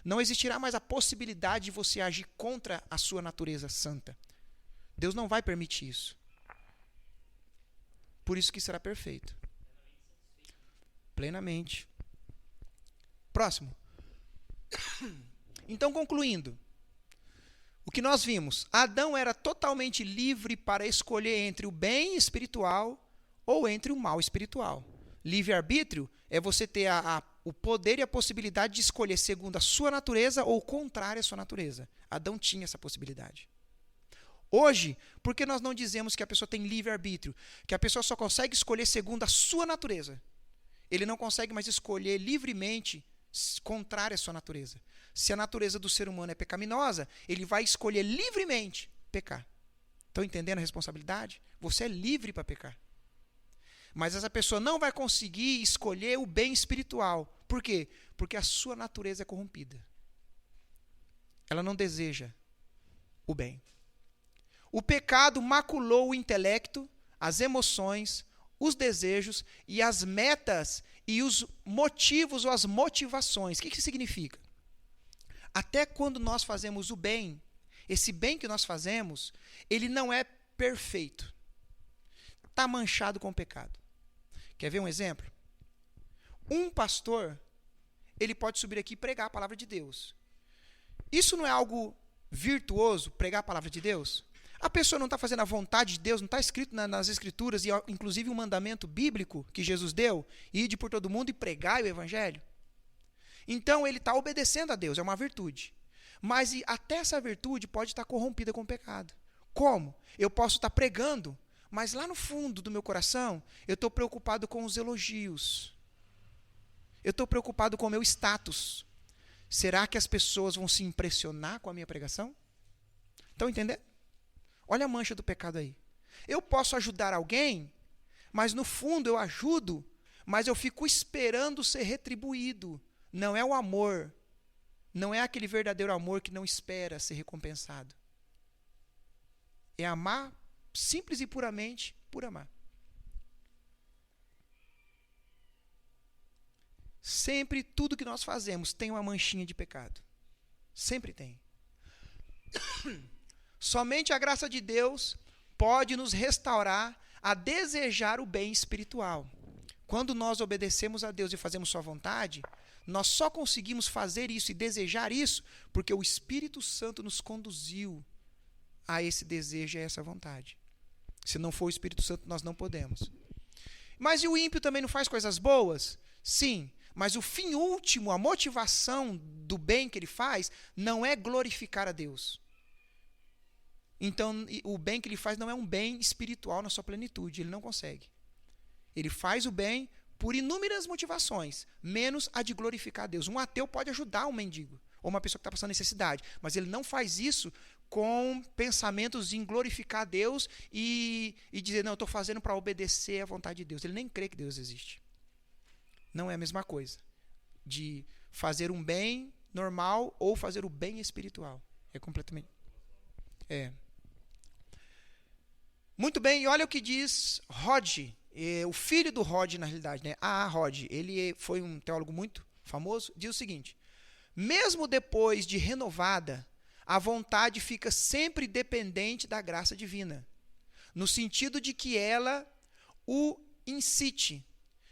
Não existirá mais a possibilidade de você agir contra a sua natureza santa. Deus não vai permitir isso. Por isso que será perfeito. Plenamente. Próximo. Então, concluindo. O que nós vimos? Adão era totalmente livre para escolher entre o bem espiritual ou entre o mal espiritual. Livre-arbítrio é você ter o poder e a possibilidade de escolher segundo a sua natureza ou contrária à sua natureza. Adão tinha essa possibilidade. Hoje, por que nós não dizemos que a pessoa tem livre-arbítrio? Que a pessoa só consegue escolher segundo a sua natureza. Ele não consegue mais escolher livremente contrária à sua natureza. Se a natureza do ser humano é pecaminosa, ele vai escolher livremente pecar. Estão entendendo a responsabilidade? Você é livre para pecar. Mas essa pessoa não vai conseguir escolher o bem espiritual. Por quê? Porque a sua natureza é corrompida. Ela não deseja o bem. O pecado maculou o intelecto, as emoções, os desejos e as metas e os motivos ou as motivações. O que isso significa? Até quando nós fazemos o bem, esse bem que nós fazemos, ele não é perfeito. Está manchado com o pecado. Quer ver um exemplo? Um pastor, ele pode subir aqui e pregar a palavra de Deus. Isso não é algo virtuoso, pregar a palavra de Deus? A pessoa não está fazendo a vontade de Deus, não está escrito nas Escrituras, e inclusive um mandamento bíblico que Jesus deu, ide por todo mundo e pregai o Evangelho. Então ele está obedecendo a Deus, é uma virtude. Mas até essa virtude pode estar corrompida com o pecado. Como? Eu posso estar pregando, mas lá no fundo do meu coração, eu estou preocupado com os elogios. Eu estou preocupado com o meu status. Será que as pessoas vão se impressionar com a minha pregação? Estão entendendo? Olha a mancha do pecado aí. Eu posso ajudar alguém, mas no fundo eu ajudo, mas eu fico esperando ser retribuído. Não é o amor. Não é aquele verdadeiro amor que não espera ser recompensado. É amar simples e puramente por amar. Sempre tudo que nós fazemos tem uma manchinha de pecado. Sempre tem. Somente a graça de Deus pode nos restaurar a desejar o bem espiritual. Quando nós obedecemos a Deus e fazemos sua vontade, nós só conseguimos fazer isso e desejar isso porque o Espírito Santo nos conduziu a esse desejo e a essa vontade. Se não for o Espírito Santo, nós não podemos. Mas e o ímpio também não faz coisas boas? Sim, mas o fim último, a motivação do bem que ele faz, não é glorificar a Deus. Então, o bem que ele faz não é um bem espiritual na sua plenitude, ele não consegue. Ele faz o bem por inúmeras motivações, menos a de glorificar a Deus. Um ateu pode ajudar um mendigo, ou uma pessoa que está passando necessidade, mas ele não faz isso com pensamentos em glorificar a Deus e dizer, não, eu estou fazendo para obedecer à vontade de Deus. Ele nem crê que Deus existe. Não é a mesma coisa de fazer um bem normal ou fazer o bem espiritual. É completamente... Muito bem, e olha o que diz Rod, o filho do Rod, na realidade, né? Rod, ele foi um teólogo muito famoso, diz o seguinte: mesmo depois de renovada, a vontade fica sempre dependente da graça divina, no sentido de que ela o incite,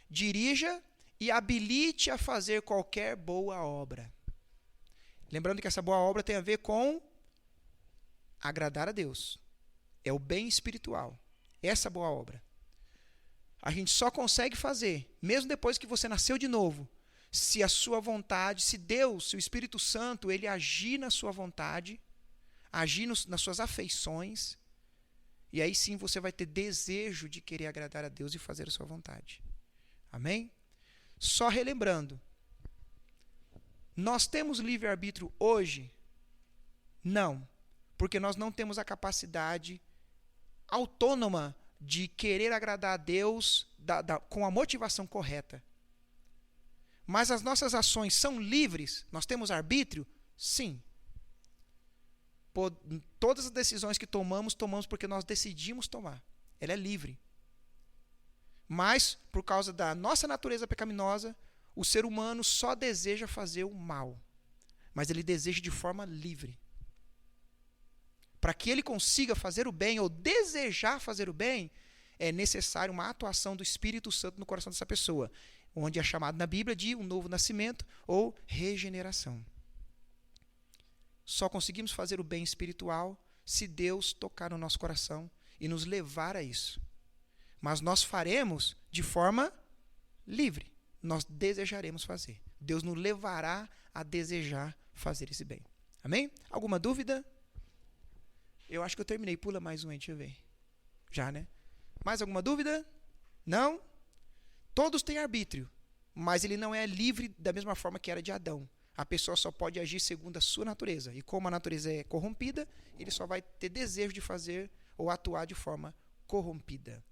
dirija e habilite a fazer qualquer boa obra. Lembrando que essa boa obra tem a ver com agradar a Deus. É o bem espiritual. Essa boa obra. A gente só consegue fazer, mesmo depois que você nasceu de novo, se a sua vontade, se Deus, se o Espírito Santo, ele agir na sua vontade, agir nas suas afeições, e aí sim você vai ter desejo de querer agradar a Deus e fazer a sua vontade. Amém? Só relembrando, nós temos livre-arbítrio hoje? Não, porque nós não temos a capacidade autônoma de querer agradar a Deus com a motivação correta. Mas as nossas ações são livres? Nós temos arbítrio? Sim. Todas as decisões que tomamos porque nós decidimos tomar. Ela é livre. Mas, por causa da nossa natureza pecaminosa, o ser humano só deseja fazer o mal. Mas ele deseja de forma livre. Para que ele consiga fazer o bem ou desejar fazer o bem, é necessário uma atuação do Espírito Santo no coração dessa pessoa, onde é chamado na Bíblia de um novo nascimento ou regeneração. Só conseguimos fazer o bem espiritual se Deus tocar no nosso coração e nos levar a isso. Mas nós faremos de forma livre. Nós desejaremos fazer. Deus nos levará a desejar fazer esse bem. Amém? Alguma dúvida? Eu acho que eu terminei. Pula mais um aí, deixa eu ver. Já, né? Mais alguma dúvida? Não? Todos têm arbítrio, mas ele não é livre da mesma forma que era de Adão. A pessoa só pode agir segundo a sua natureza. E como a natureza é corrompida, ele só vai ter desejo de fazer ou atuar de forma corrompida.